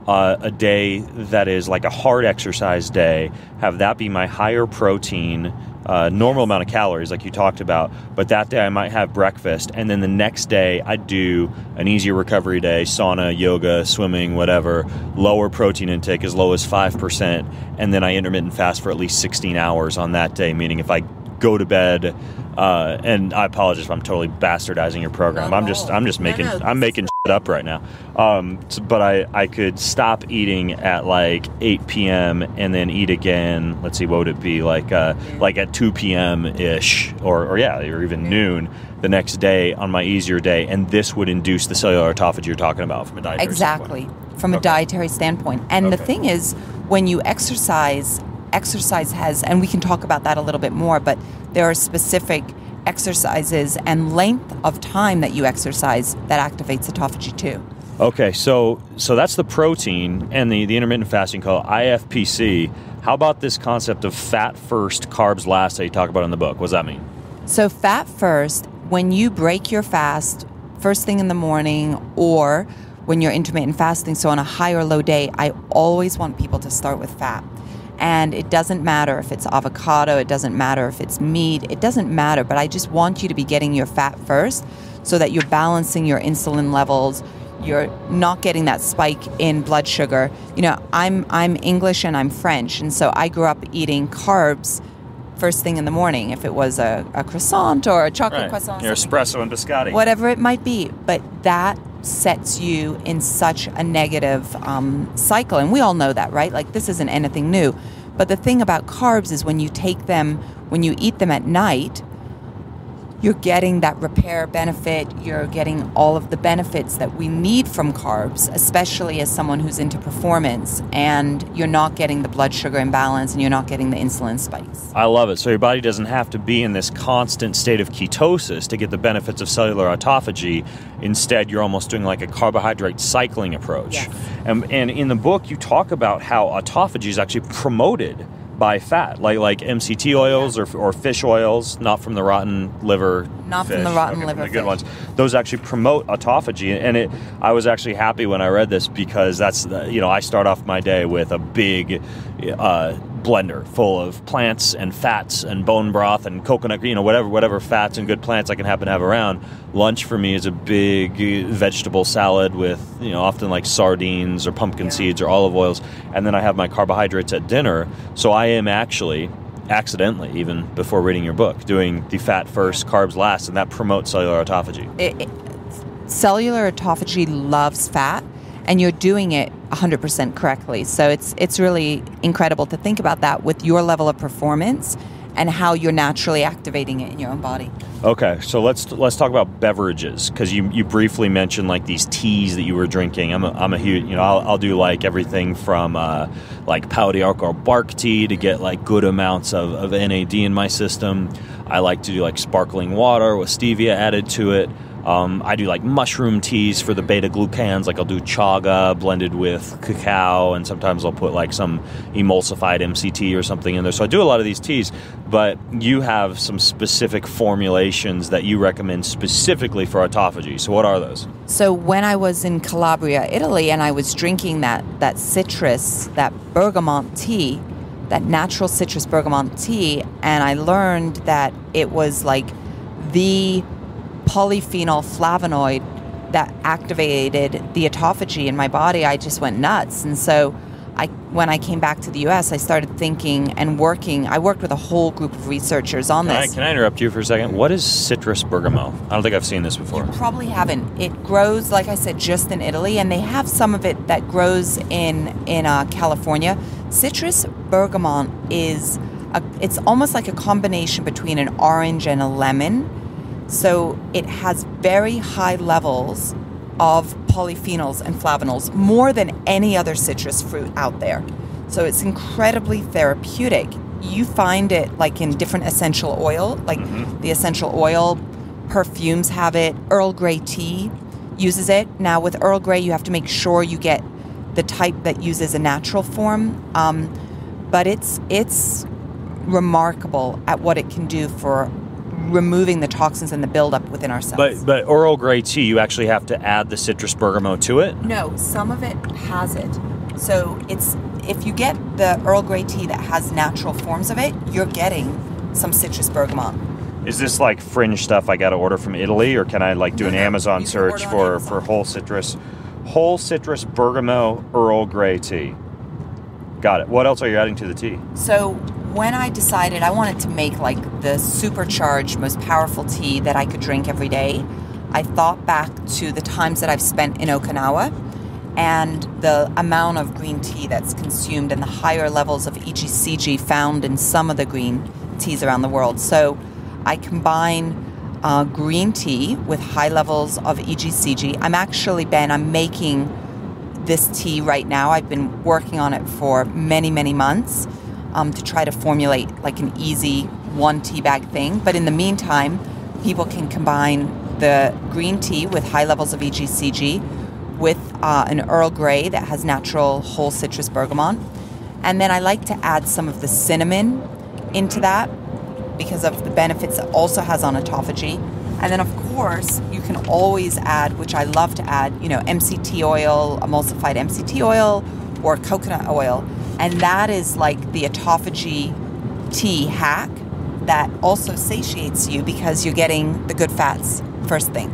a day that is like a hard exercise day, have that be my higher protein, normal amount of calories like you talked about, but that day I might have breakfast, and then the next day I do an easier recovery day, sauna, yoga, swimming, whatever, lower protein intake as low as 5%, and then I intermittent fast for at least 16 hours on that day, meaning if I go to bed, and I apologize if I'm totally bastardizing your program. No, I'm just making shit up right now. But I could stop eating at like 8 p.m. and then eat again. Let's see, what would it be like at 2 p.m. ish, or even noon the next day on my easier day, and this would induce the cellular autophagy you're talking about from a dietary standpoint. From a dietary standpoint. And the thing is, when you exercise has, and we can talk about that a little bit more, but there are specific exercises and length of time that you exercise that activates autophagy too. Okay, so that's the protein and the intermittent fasting called IFPC. How about this concept of fat first, carbs last that you talk about in the book? What does that mean? So fat first, when you break your fast first thing in the morning or when you're intermittent fasting, so on a high or low day, I always want people to start with fat. And it doesn't matter if it's avocado, it doesn't matter if it's meat, it doesn't matter, but I just want you to be getting your fat first so that you're balancing your insulin levels, you're not getting that spike in blood sugar. I'm English and I'm French, and so I grew up eating carbs first thing in the morning, if it was a croissant or a chocolate croissant. Your espresso and biscotti. Whatever it might be, but that sets you in such a negative cycle. And we all know that, right? Like, this isn't anything new. But the thing about carbs is when you eat them at night, you're getting that repair benefit, you're getting all of the benefits that we need from carbs, especially as someone who's into performance, and you're not getting the blood sugar imbalance and you're not getting the insulin spikes. I love it. So your body doesn't have to be in this constant state of ketosis to get the benefits of cellular autophagy. Instead, you're almost doing like a carbohydrate cycling approach. Yes. And in the book, you talk about how autophagy is actually promoted by fat, like MCT oils or fish oils, not from the rotten liver Not fish. from the rotten Okay, liver from the good fish. ones. Those actually promote autophagy, and I was actually happy when I read this because that's I start off my day with a big blender full of plants and fats and bone broth and coconut, whatever fats and good plants I can happen to have around. Lunch for me is a big vegetable salad with often like sardines or pumpkin seeds or olive oils, and then I have my carbohydrates at dinner. So I am actually accidentally, even before reading your book, doing the fat first, carbs last, and that promotes cellular autophagy. Cellular autophagy loves fat, and you're doing it 100% correctly. So it's really incredible to think about that with your level of performance and how you're naturally activating it in your own body. Okay, so let's talk about beverages, because you briefly mentioned like these teas that you were drinking. I'm a huge, I'll do like everything from like Pau or bark tea to get like good amounts of NAD in my system. I like to do like sparkling water with stevia added to it. I do like mushroom teas for the beta glucans. Like I'll do chaga blended with cacao, and sometimes I'll put like some emulsified MCT or something in there. So I do a lot of these teas, but you have some specific formulations that you recommend specifically for autophagy. So what are those? So when I was in Calabria, Italy, and I was drinking that citrus, that bergamot tea, that natural citrus bergamot tea, and I learned that it was like the polyphenol flavonoid that activated the autophagy in my body, I just went nuts. And so when I came back to the US, I started thinking and working. I worked with a whole group of researchers on this. Can I interrupt you for a second? What is citrus bergamot? I don't think I've seen this before. You probably haven't. It grows, like I said, just in Italy, and they have some of it that grows in California. Citrus bergamot it's almost like a combination between an orange and a lemon. So it has very high levels of polyphenols and flavonols, more than any other citrus fruit out there. So it's incredibly therapeutic. You find it like in different essential oil, like the essential oil perfumes have it. Earl Grey tea uses it. Now with Earl Grey, you have to make sure you get the type that uses a natural form. But it's remarkable at what it can do for removing the toxins and the buildup within our cells. But Earl Grey tea, you actually have to add the citrus bergamot to it? No, some of it has it. So if you get the Earl Grey tea that has natural forms of it, you're getting some citrus bergamot. Is this like fringe stuff I got to order from Italy, or can I like do an Amazon search for whole citrus bergamot Earl Grey tea? Got it. What else are you adding to the tea? So when I decided I wanted to make like the supercharged, most powerful tea that I could drink every day, I thought back to the times that I've spent in Okinawa and the amount of green tea that's consumed and the higher levels of EGCG found in some of the green teas around the world. So I combine green tea with high levels of EGCG. I'm making this tea right now. I've been working on it for many, many months to try to formulate like an easy one tea bag thing. But in the meantime, people can combine the green tea with high levels of EGCG with an Earl Grey that has natural whole citrus bergamot. And then I like to add some of the cinnamon into that because of the benefits it also has on autophagy. And then, of course, you can always add, which I love to add, MCT oil, emulsified MCT oil, or coconut oil. And that is like the autophagy tea hack that also satiates you because you're getting the good fats first thing.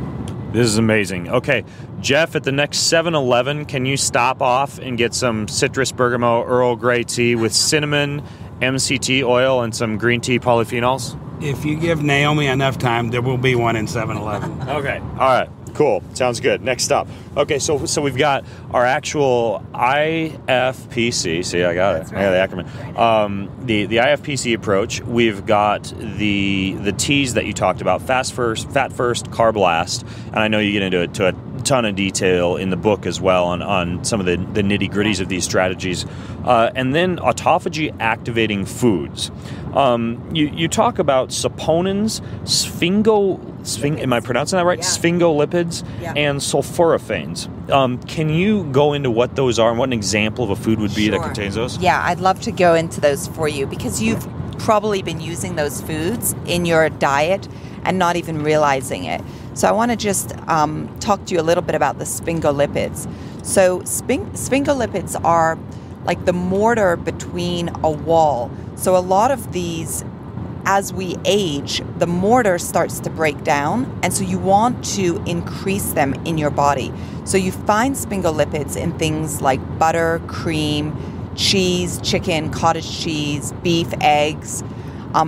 This is amazing. Okay, Jeff, at the next 7-Eleven, can you stop off and get some citrus bergamot Earl Grey tea with cinnamon, MCT oil, and some green tea polyphenols? If you give Naomi enough time, there will be one in 7-Eleven. Okay. All right. Cool. Sounds good. Next stop. Okay, so we've got our actual IFPC. See, I got it. Right. I got the acronym. The IFPC approach. We've got the T's that you talked about: fat first, carb last. And I know you get into a ton of detail in the book as well on some of the nitty gritties of these strategies. And then autophagy activating foods. You talk about saponins, am I pronouncing that right? Yeah. Sphingolipids, and sulforaphanes. Can you go into what those are and what an example of a food would be that contains those? Yeah, I'd love to go into those for you because you've probably been using those foods in your diet and not even realizing it. So I want to just talk to you a little bit about the sphingolipids. So sphingolipids are like the mortar between a wall. So a lot of these, as we age, the mortar starts to break down, and so you want to increase them in your body. So you find sphingolipids in things like butter, cream, cheese, chicken, cottage cheese, beef, eggs.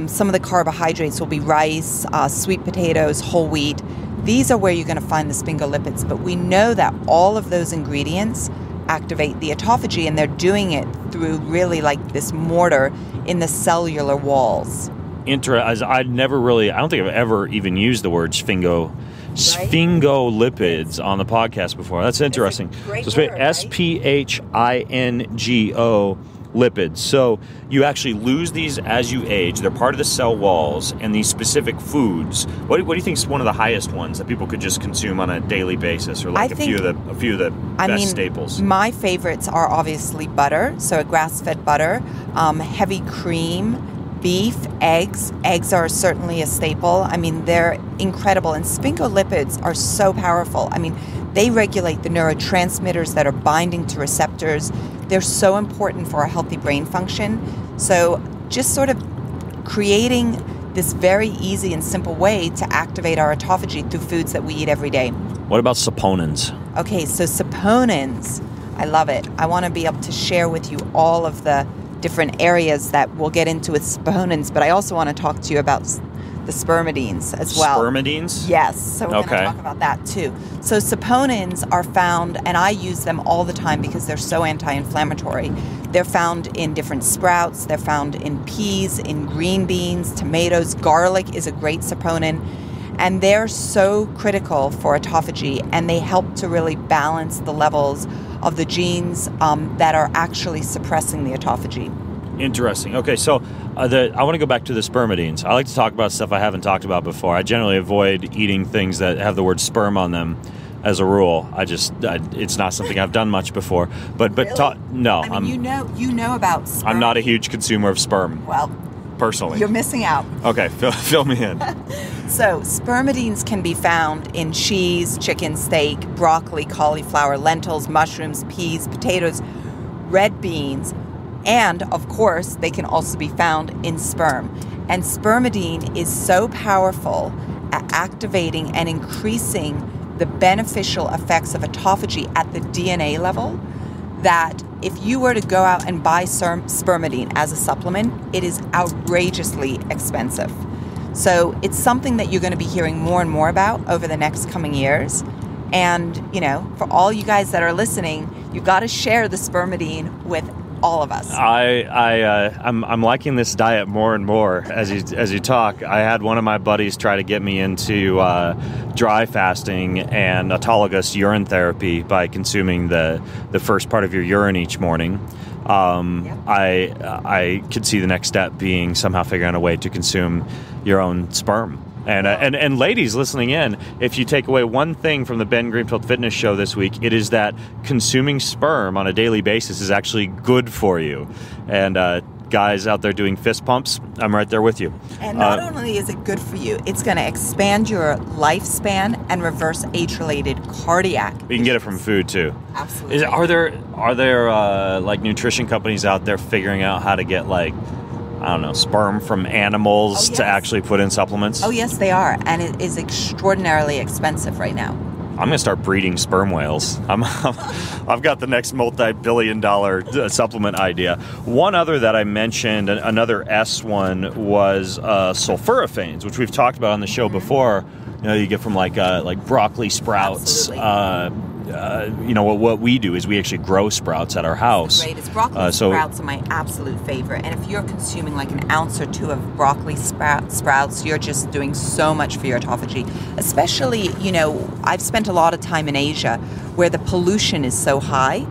Some of the carbohydrates will be rice, sweet potatoes, whole wheat. These are where you're going to find the sphingolipids, but we know that all of those ingredients activate the autophagy, and they're doing it through really like this mortar in the cellular walls. I'd never really, I don't think I've ever even used the word sphingolipids on the podcast before. That's interesting. Great So word, right? SPHINGO lipids. So you actually lose these as you age. They're part of the cell walls, and these specific foods. What do you think is one of the highest ones that people could just consume on a daily basis, or like a few of the best staples? My favorites are obviously butter, so a grass-fed butter, heavy cream, beef, eggs. Eggs are certainly a staple. I mean, they're incredible, and sphingolipids are so powerful. I mean, they regulate the neurotransmitters that are binding to receptors. They're so important for a healthy brain function. So just sort of creating this very easy and simple way to activate our autophagy through foods that we eat every day. What about saponins? Okay, so saponins, I love it. I want to be able to share with you all of the different areas that we'll get into with saponins, but I also want to talk to you about the spermidines as well. Spermidines? Yes, so we're going to talk about that too. So saponins are found, and I use them all the time because they're so anti-inflammatory. They're found in different sprouts. They're found in peas, in green beans, tomatoes. Garlic is a great saponin. And they're so critical for autophagy, and they help to really balance the levels of the genes that are actually suppressing the autophagy. Interesting. Okay, so I want to go back to the spermidines. I like to talk about stuff I haven't talked about before. I generally avoid eating things that have the word sperm on them as a rule. It's not something I've done much before. But Really? No, I mean, you know about sperm. I'm not a huge consumer of sperm. Well, personally. You're missing out. Okay, fill me in. So, spermidines can be found in cheese, chicken, steak, broccoli, cauliflower, lentils, mushrooms, peas, potatoes, red beans, and, of course, they can also be found in sperm. And spermidine is so powerful at activating and increasing the beneficial effects of autophagy at the DNA level that if you were to go out and buy spermidine as a supplement, it is outrageously expensive. So it's something that you're going to be hearing more and more about over the next coming years. And, for all you guys that are listening, you got to share the spermidine with all of us. I'm liking this diet more and more as you talk. I had one of my buddies try to get me into dry fasting and autologous urine therapy by consuming the first part of your urine each morning. Yep. I could see the next step being somehow figuring out a way to consume your own sperm. And ladies listening in, if you take away one thing from the Ben Greenfield Fitness Show this week, it is that consuming sperm on a daily basis is actually good for you. And guys out there doing fist pumps, I'm right there with you. And not only is it good for you, it's going to expand your lifespan and reverse age-related cardiac. You can get it from food too. Absolutely. Are there like nutrition companies out there figuring out how to get sperm from animals to actually put in supplements? Oh, yes, they are. And it is extraordinarily expensive right now. I'm going to start breeding sperm whales. I've got the next multi-billion-dollar supplement idea. One other that I mentioned, another S one, was sulforaphanes, which we've talked about on the show before. You get from like broccoli sprouts. Absolutely. What we do is we actually grow sprouts at our house. Great. Broccoli sprouts are my absolute favorite. And if you're consuming like an ounce or two of broccoli sprouts, you're just doing so much for your autophagy. Especially, I've spent a lot of time in Asia where the pollution is so high.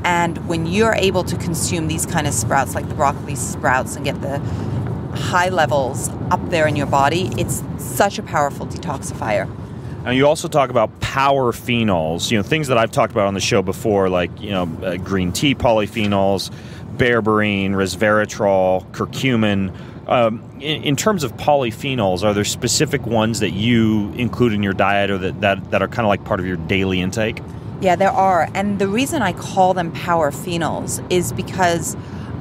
And when you're able to consume these kind of sprouts, like the broccoli sprouts, and get the high levels up there in your body, it's such a powerful detoxifier. And you also talk about power phenols, things that I've talked about on the show before, like, green tea polyphenols, berberine, resveratrol, curcumin. In terms of polyphenols, are there specific ones that you include in your diet or that are kind of like part of your daily intake? Yeah, there are. And the reason I call them power phenols is because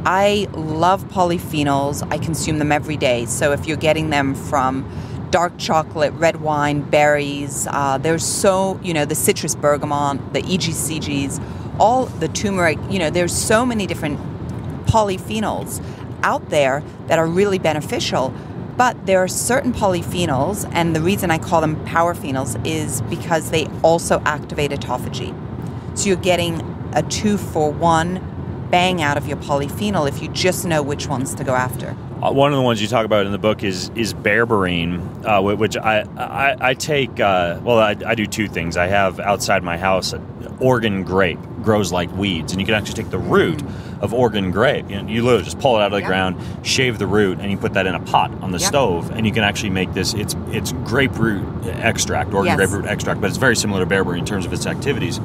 I love polyphenols. I consume them every day. So if you're getting them from dark chocolate, red wine, berries, there's the citrus bergamot, the EGCGs, all the turmeric, there's so many different polyphenols out there that are really beneficial. But there are certain polyphenols, and the reason I call them power phenols is because they also activate autophagy. So you're getting a 2-for-1 bang out of your polyphenol if you just know which ones to go after. One of the ones you talk about in the book is berberine, which I take. I do two things. I have outside my house Oregon grape, grows like weeds, and you can actually take the root of Oregon grape. You literally just pull it out of the ground, shave the root, and you put that in a pot on the stove, and you can actually make this. It's grapefruit extract, Oregon grapefruit extract, but it's very similar to berberine in terms of its activities.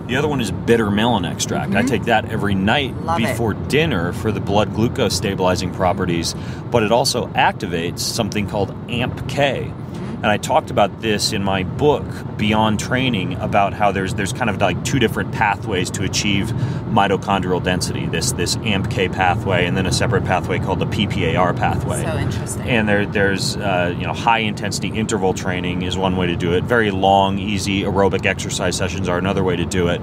The other one is bitter melon extract. I take that every night before dinner for the blood glucose stabilizing properties, but it also activates something called AMP-K. And I talked about this in my book, Beyond Training, about how there's kind of like two different pathways to achieve mitochondrial density, this AMP-K pathway and then a separate pathway called the PPAR pathway. So interesting. And there's high intensity interval training is one way to do it. Very long, easy aerobic exercise sessions are another way to do it.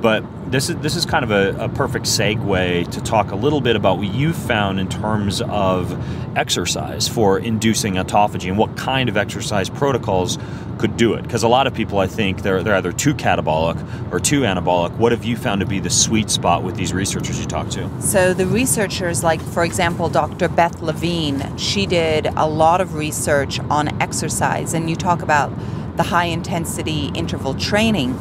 But this is kind of a perfect segue to talk a little bit about what you found in terms of exercise for inducing autophagy and what kind of exercise protocols could do it. Because a lot of people, I think, they're either too catabolic or too anabolic. What have you found to be the sweet spot with these researchers you talk to? So the researchers, like, for example, Dr. Beth Levine, she did a lot of research on exercise. And you talk about the high-intensity interval training.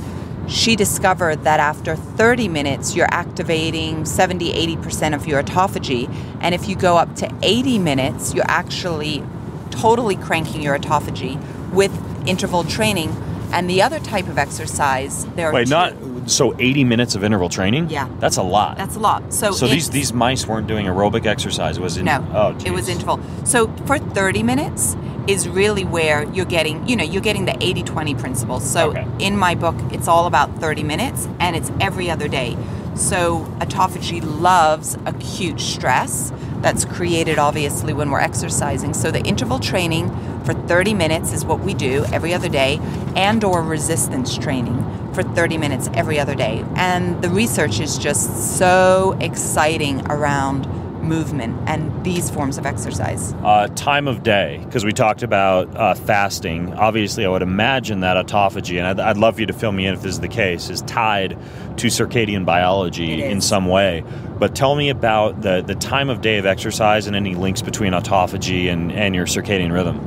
She discovered that after 30 minutes, you're activating 70-80% of your autophagy. And if you go up to 80 minutes, you're actually totally cranking your autophagy with interval training. And the other type of exercise, there are so 80 minutes of interval training? Yeah. That's a lot. That's a lot. So these mice weren't doing aerobic exercise. It was it was interval. So for 30 minutes is really where you're getting the 80-20 principle. So in my book, it's all about 30 minutes and it's every other day. So autophagy loves acute stress that's created obviously when we're exercising. So the interval training for 30 minutes is what we do every other day, and or resistance training for 30 minutes every other day. And the research is just so exciting around movement and these forms of exercise. Time of day, because we talked about fasting. Obviously, I would imagine that autophagy, and I'd love for you to fill me in if this is the case, is tied to circadian biology in some way. But tell me about the time of day of exercise and any links between autophagy and your circadian rhythm.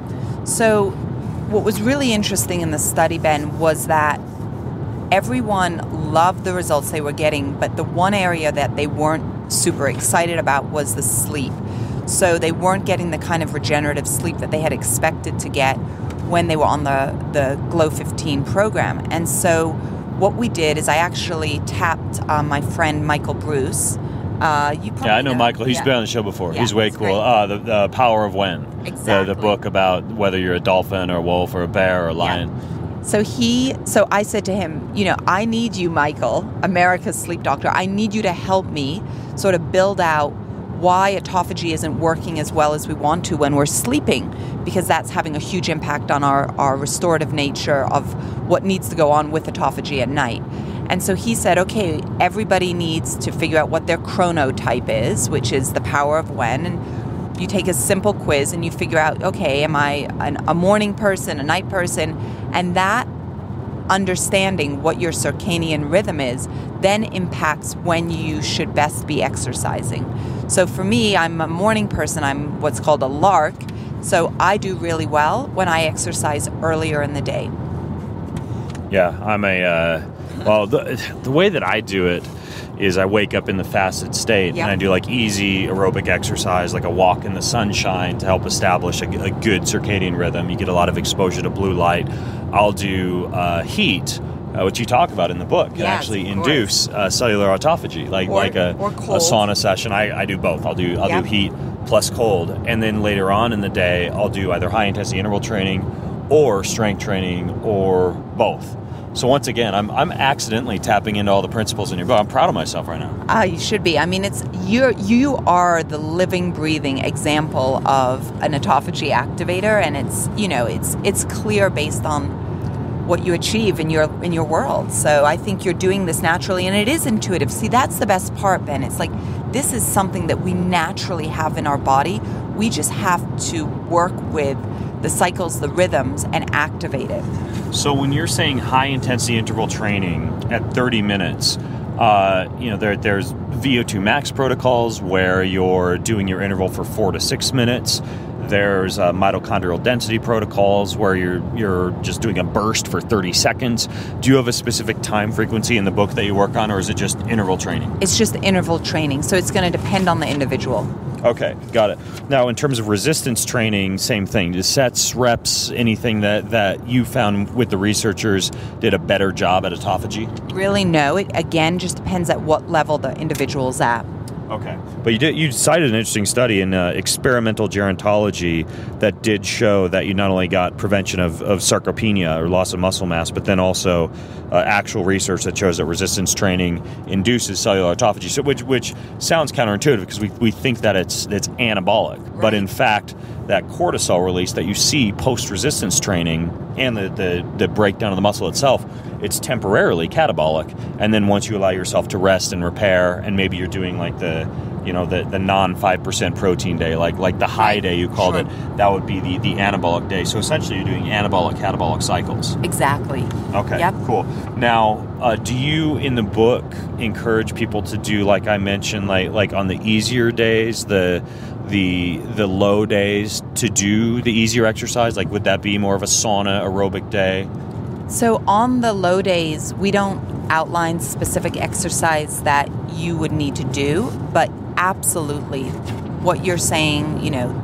So what was really interesting in the study, Ben, was that everyone loved the results they were getting, but the one area that they weren't super excited about was the sleep. So they weren't getting the kind of regenerative sleep that they had expected to get when they were on the Glow 15 program. And so what we did is I actually tapped my friend Michael Bruce. I know Michael. He's been on the show before. He's way cool. The Power of When. Exactly. The book about whether you're a dolphin or a wolf or a bear or a lion. So I said to him, I need you, Michael, America's sleep doctor. I need you to help me sort of build out why autophagy isn't working as well as we want to when we're sleeping, because that's having a huge impact on our restorative nature of what needs to go on with autophagy at night. And so he said, okay, everybody needs to figure out what their chronotype is, which is the power of when. And you take a simple quiz and you figure out, okay, am I a morning person, a night person? And that understanding what your circadian rhythm is then impacts when you should best be exercising. So for me, I'm a morning person. I'm what's called a lark. So I do really well when I exercise earlier in the day. Yeah, I'm the way that I do it is I wake up in the fasted state and I do like easy aerobic exercise, like a walk in the sunshine to help establish a good circadian rhythm. You get a lot of exposure to blue light. I'll do heat, which you talk about in the book, can actually induce cellular autophagy, like a sauna session. I do both. I'll do heat plus cold, and then later on in the day, I'll do either high intensity interval training or strength training or both. So once again, I'm accidentally tapping into all the principles in your book. I'm proud of myself right now. You should be. I mean, you are the living, breathing example of an autophagy activator, and it's clear based on what you achieve in your world. So I think you're doing this naturally, and it is intuitive. See, that's the best part, Ben. It's like this is something that we naturally have in our body. We just have to work with the cycles, the rhythms, and activate it. So when you're saying high-intensity interval training at 30 minutes, There's VO2 max protocols where you're doing your interval for 4 to 6 minutes. There's mitochondrial density protocols where you're just doing a burst for 30 seconds. Do you have a specific time frequency in the book that you work on, or is it just interval training? It's just interval training, so it's going to depend on the individual. Okay, got it. Now, in terms of resistance training, same thing. The sets, reps, anything that you found with the researchers did a better job at autophagy? Really, no. It, again, just depends at what level the individual's at. Okay. But you cited an interesting study in experimental gerontology that did show that you not only got prevention of sarcopenia or loss of muscle mass, but then also actual research that shows that resistance training induces cellular autophagy, so which sounds counterintuitive because we think that it's anabolic. Right. But in fact, that cortisol release that you see post-resistance training and the breakdown of the muscle itself, it's temporarily catabolic. And then once you allow yourself to rest and repair, and maybe you're doing like the non 5% protein day, like the high day you called it, that would be the anabolic day. So essentially you're doing anabolic catabolic cycles. Exactly. Okay. Yep. Cool. Now, do you in the book encourage people to do, like I mentioned, like on the easier days, the low days, to do the easier exercise? Like, would that be more of a sauna aerobic day? So on the low days, we don't outline specific exercise that you would need to do, but absolutely what you're saying,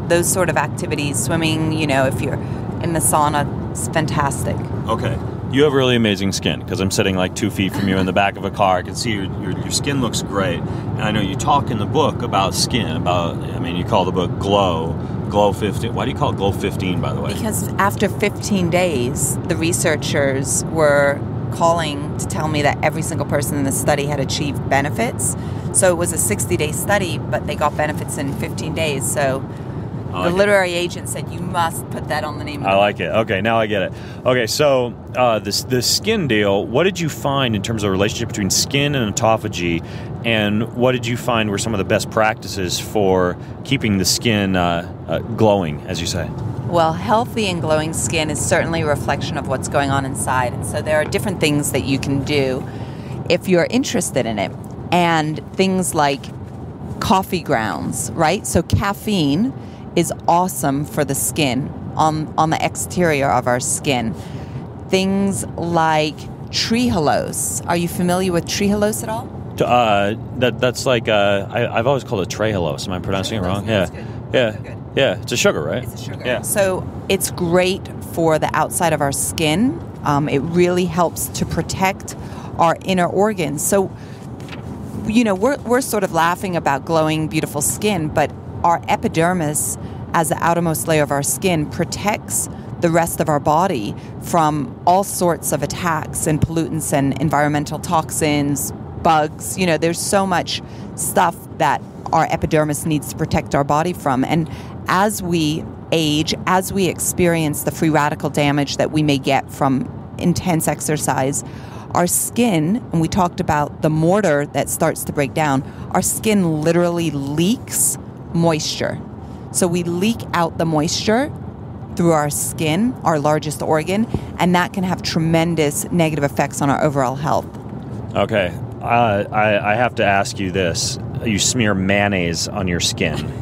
those sort of activities, swimming, if you're in the sauna, it's fantastic. Okay. You have really amazing skin, because I'm sitting like 2 feet from you in the back of a car. I can see your skin looks great. And I know you talk in the book about skin, you call the book Glow 15. Why do you call it Glow 15, by the way? Because after 15 days, the researchers were calling to tell me that every single person in the study had achieved benefits. So it was a 60-day study, but they got benefits in 15 days. So the literary agent said, you must put that on the name of the book. I like it. Okay, now I get it. Okay, so the skin deal, what did you find in terms of the relationship between skin and autophagy, and what did you find were some of the best practices for keeping the skin glowing, as you say? Well, healthy and glowing skin is certainly a reflection of what's going on inside. And so there are different things that you can do if you're interested in it. And things like coffee grounds, right? So caffeine is awesome for the skin, on the exterior of our skin. Things like trehalose. Are you familiar with trehalose at all? That's like I've always called it trehalose. Am I pronouncing it wrong? Yeah. Good. Yeah, it's a sugar, right? It's a sugar. Yeah. So it's great for the outside of our skin. It really helps to protect our inner organs. So, we're sort of laughing about glowing, beautiful skin, but our epidermis, as the outermost layer of our skin, protects the rest of our body from all sorts of attacks and pollutants and environmental toxins, bugs. There's so much stuff that our epidermis needs to protect our body from. And as we age, as we experience the free radical damage that we may get from intense exercise, our skin, and we talked about the mortar that starts to break down, our skin literally leaks moisture. So we leak out the moisture through our skin, our largest organ, and that can have tremendous negative effects on our overall health. Okay. I have to ask you this. You smear mayonnaise on your skin.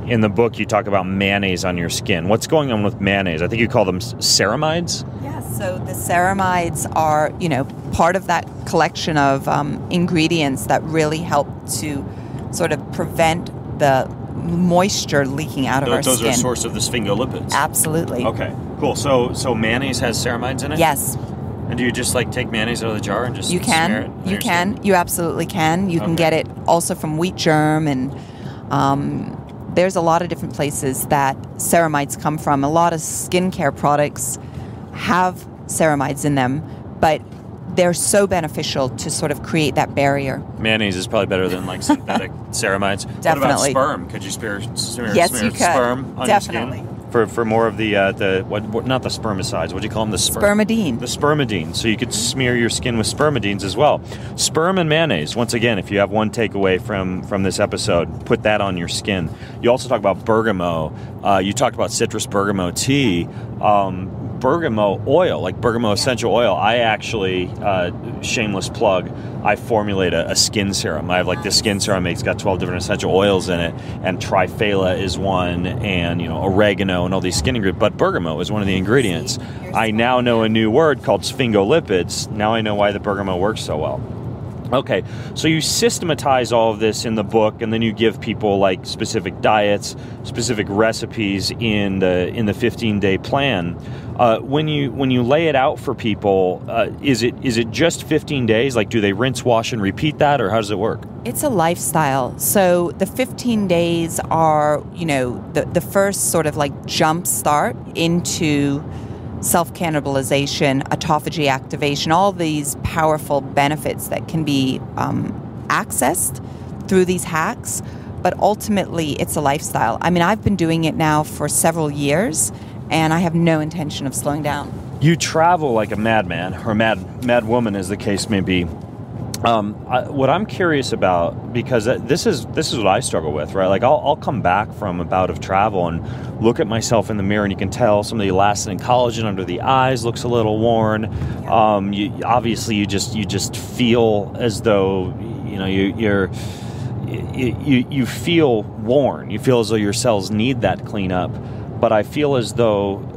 In the book, you talk about mayonnaise on your skin. What's going on with mayonnaise? I think you call them ceramides? Yes, so the ceramides are, part of that collection of ingredients that really help to sort of prevent the moisture leaking out of our skin. Those are a source of the sphingolipids? Absolutely. Okay, cool. So mayonnaise has ceramides in it? Yes. And do you just take mayonnaise out of the jar and just smear it? You can. You absolutely can. You can get it also from wheat germ, and there's a lot of different places that ceramides come from. A lot of skincare products have ceramides in them, but they're so beneficial to sort of create that barrier. Mayonnaise is probably better than synthetic ceramides. Definitely. What about sperm? Could you smear yes, you could. Sperm on Definitely. your skin? For more of what not the spermicides, what do you call them? The spermidine. The spermidine. So you could smear your skin with spermidines as well. Sperm and mayonnaise. Once again, if you have one takeaway from this episode, put that on your skin. You also talk about bergamot. You talked about citrus bergamot tea. bergamot oil, like bergamot essential oil. I actually, shameless plug, I formulate a skin serum. I have like this skin serum. It's got 12 different essential oils in it, and triphala is one, and oregano and all these skin ingredients. But bergamot is one of the ingredients. I now know a new word called sphingolipids. Now I know why the bergamot works so well. Okay, so you systematize all of this in the book, and then you give people like specific diets, specific recipes in the 15-day plan. When you lay it out for people, is it just 15 days? Like, do they rinse, wash, and repeat that, or how does it work? It's a lifestyle. So the 15 days are, the first sort of like jump start into self-cannibalization, autophagy activation, all these powerful benefits that can be accessed through these hacks. But ultimately, it's a lifestyle. I mean, I've been doing it now for several years, and I have no intention of slowing down. You travel like a madman, or mad woman, as the case may be. What I'm curious about, because this is what I struggle with, right? Like I'll come back from a bout of travel and look at myself in the mirror, and you can tell some of the elastin and collagen under the eyes looks a little worn. You just feel as though you feel worn. You feel as though your cells need that cleanup. But I feel as though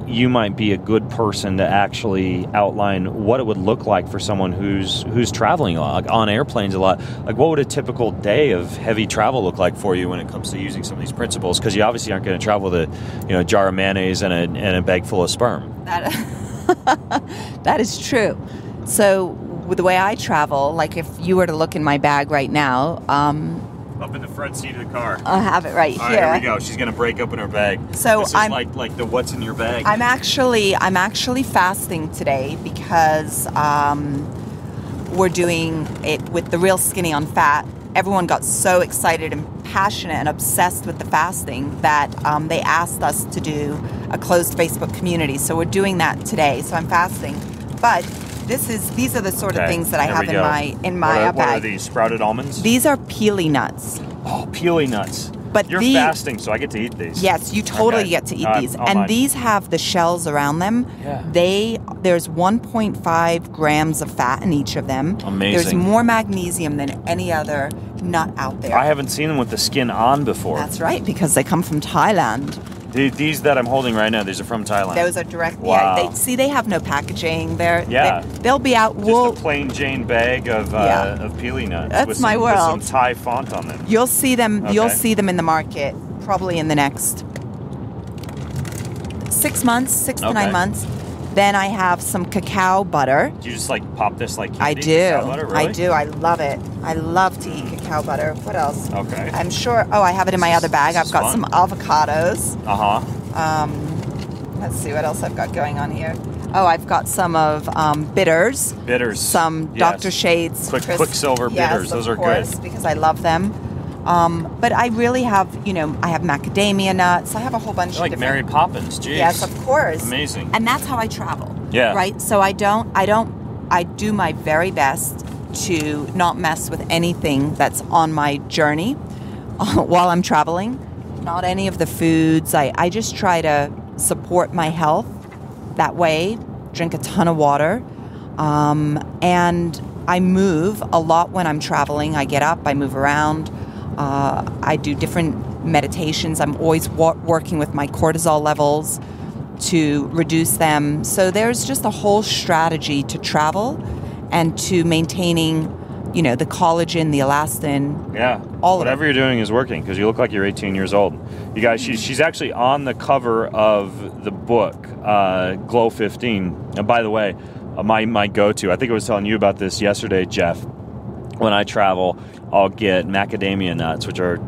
you might be a good person to actually outline what it would look like for someone who's traveling a lot, like on airplanes a lot. Like, what would a typical day of heavy travel look like for you when it comes to using some of these principles? Because you obviously aren't going to travel with a jar of mayonnaise and a bag full of sperm. That is true. So with the way I travel, like if you were to look in my bag right now, up in the front seat of the car. I have it right All here. Right, here we go. She's going to break open her bag. So this is like the what's in your bag. I'm actually fasting today because we're doing it with the Real Skinny on Fat. Everyone got so excited and passionate and obsessed with the fasting that they asked us to do a closed Facebook community. So we're doing that today. So I'm fasting, but these are the sort of things that I have in my bag. What are these? Sprouted almonds? These are peely nuts. Oh, peely nuts. But you're fasting, so I get to eat these. Yes, you totally get to eat these. And these have the shells around them. Yeah. There's 1.5 grams of fat in each of them. Amazing. There's more magnesium than any other nut out there. I haven't seen them with the skin on before. That's right, because they come from Thailand. These that I'm holding right now, these are from Thailand. Those are direct. Wow. Yeah, they have no packaging. They'll be out. Just a plain Jane bag of peely nuts. That's my world. With some Thai font on them. You'll see them. Okay. You'll see them in the market probably in the next 6 months, 6 to 9 months. Then I have some cacao butter. Do you just like pop this like candy? I do. Cacao butter, really? I do. I love it. I love to eat cacao butter. What else? Okay. I'm sure. Oh, I have it in my other bag. I've got some avocados. Let's see what else I've got going on here. Oh, I've got some of bitters. Bitters. Some Dr. Shades. Quicksilver bitters. Those are good. Because I love them. But I really have, I have macadamia nuts. I have a whole bunch of like different... Mary Poppins, jeez. Yes, of course. Amazing. And that's how I travel. Yeah. Right? So I do my very best to not mess with anything that's on my journey while I'm traveling. Not any of the foods. I just try to support my health that way, drink a ton of water. And I move a lot when I'm traveling. I get up, I move around. I do different meditations. I'm always working with my cortisol levels to reduce them. So there's just a whole strategy to travel and to maintaining, the collagen, the elastin. Yeah. Whatever you're doing is working because you look like you're 18 years old. You guys, she's actually on the cover of the book, Glow 15. And by the way, my go-to, I think I was telling you about this yesterday, Jeff. When I travel, I'll get macadamia nuts, which are,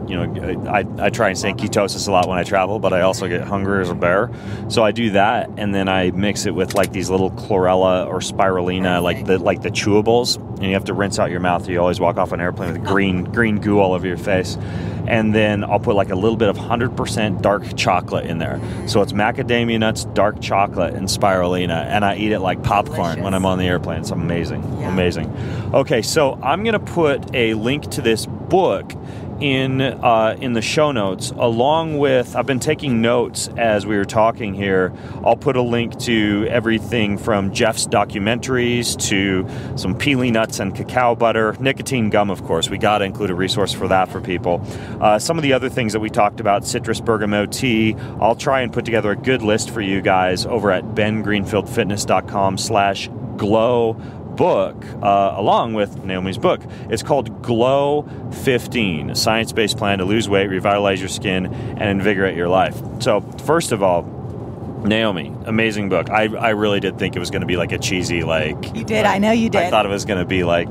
I try and stay in ketosis a lot when I travel, but I also get hungry as a bear. So I do that, and then I mix it with like these little chlorella or spirulina, like the chewables, and you have to rinse out your mouth. You always walk off an airplane with green goo all over your face. And then I'll put like a little bit of 100% dark chocolate in there. So it's macadamia nuts, dark chocolate, and spirulina, and I eat it like popcorn when I'm on the airplane. It's amazing. Yeah. Amazing. Okay, so I'm going to put a link to this book in the show notes, along with, I've been taking notes as we were talking here. I'll put a link to everything from Jeff's documentaries to some peely nuts and cacao butter, nicotine gum, of course. We got to include a resource for that for people. Some of the other things that we talked about, citrus bergamot tea. I'll try and put together a good list for you guys over at bengreenfieldfitness.com/glow book, along with Naomi's book. It's called Glow 15, a science-based plan to lose weight, revitalize your skin, and invigorate your life. So, first of all, Naomi, amazing book. I really did think it was going to be like a cheesy, like... You did, I know you did. I thought it was going to be like,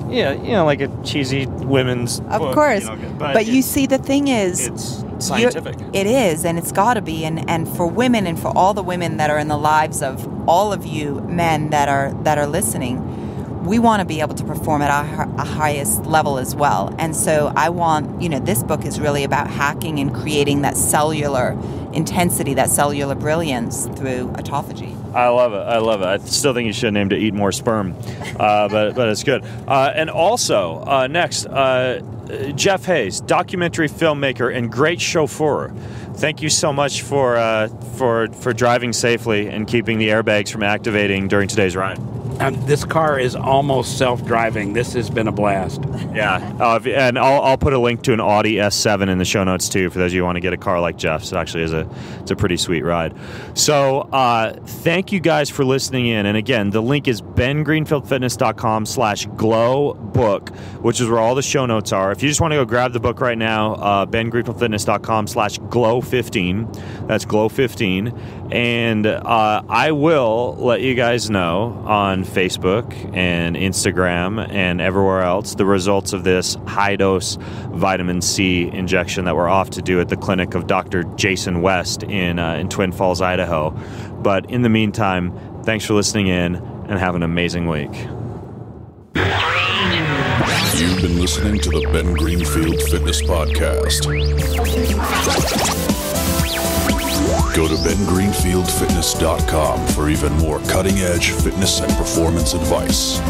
like a cheesy women's book. Of course. But you see, the thing is... It's scientific. It is, and it's got to be. And for women, and for all the women that are in the lives of all of you men that are listening, we want to be able to perform at our highest level as well. And so I want, this book is really about hacking and creating that cellular intensity, that cellular brilliance through autophagy. I love it. I still think you should have named it Eat More Sperm, but it's good. And also, next, Jeff Hayes, documentary filmmaker and great chauffeur. Thank you so much for driving safely and keeping the airbags from activating during today's ride. This car is almost self-driving. This has been a blast. Yeah, and I'll put a link to an Audi S7 in the show notes too for those of you who want to get a car like Jeff's. It actually is it's a pretty sweet ride. So thank you guys for listening in. And again, the link is bengreenfieldfitness.com/glow book, which is where all the show notes are. If you just want to go grab the book right now, bengreenfieldfitness.com/glow15. That's glow 15. And I will let you guys know on Facebook and Instagram and everywhere else the results of this high-dose vitamin C injection that we're off to do at the clinic of Dr. Jason West in Twin Falls, Idaho. But in the meantime, thanks for listening in and have an amazing week. You've been listening to the Ben Greenfield Fitness Podcast. Go to bengreenfieldfitness.com for even more cutting-edge fitness and performance advice.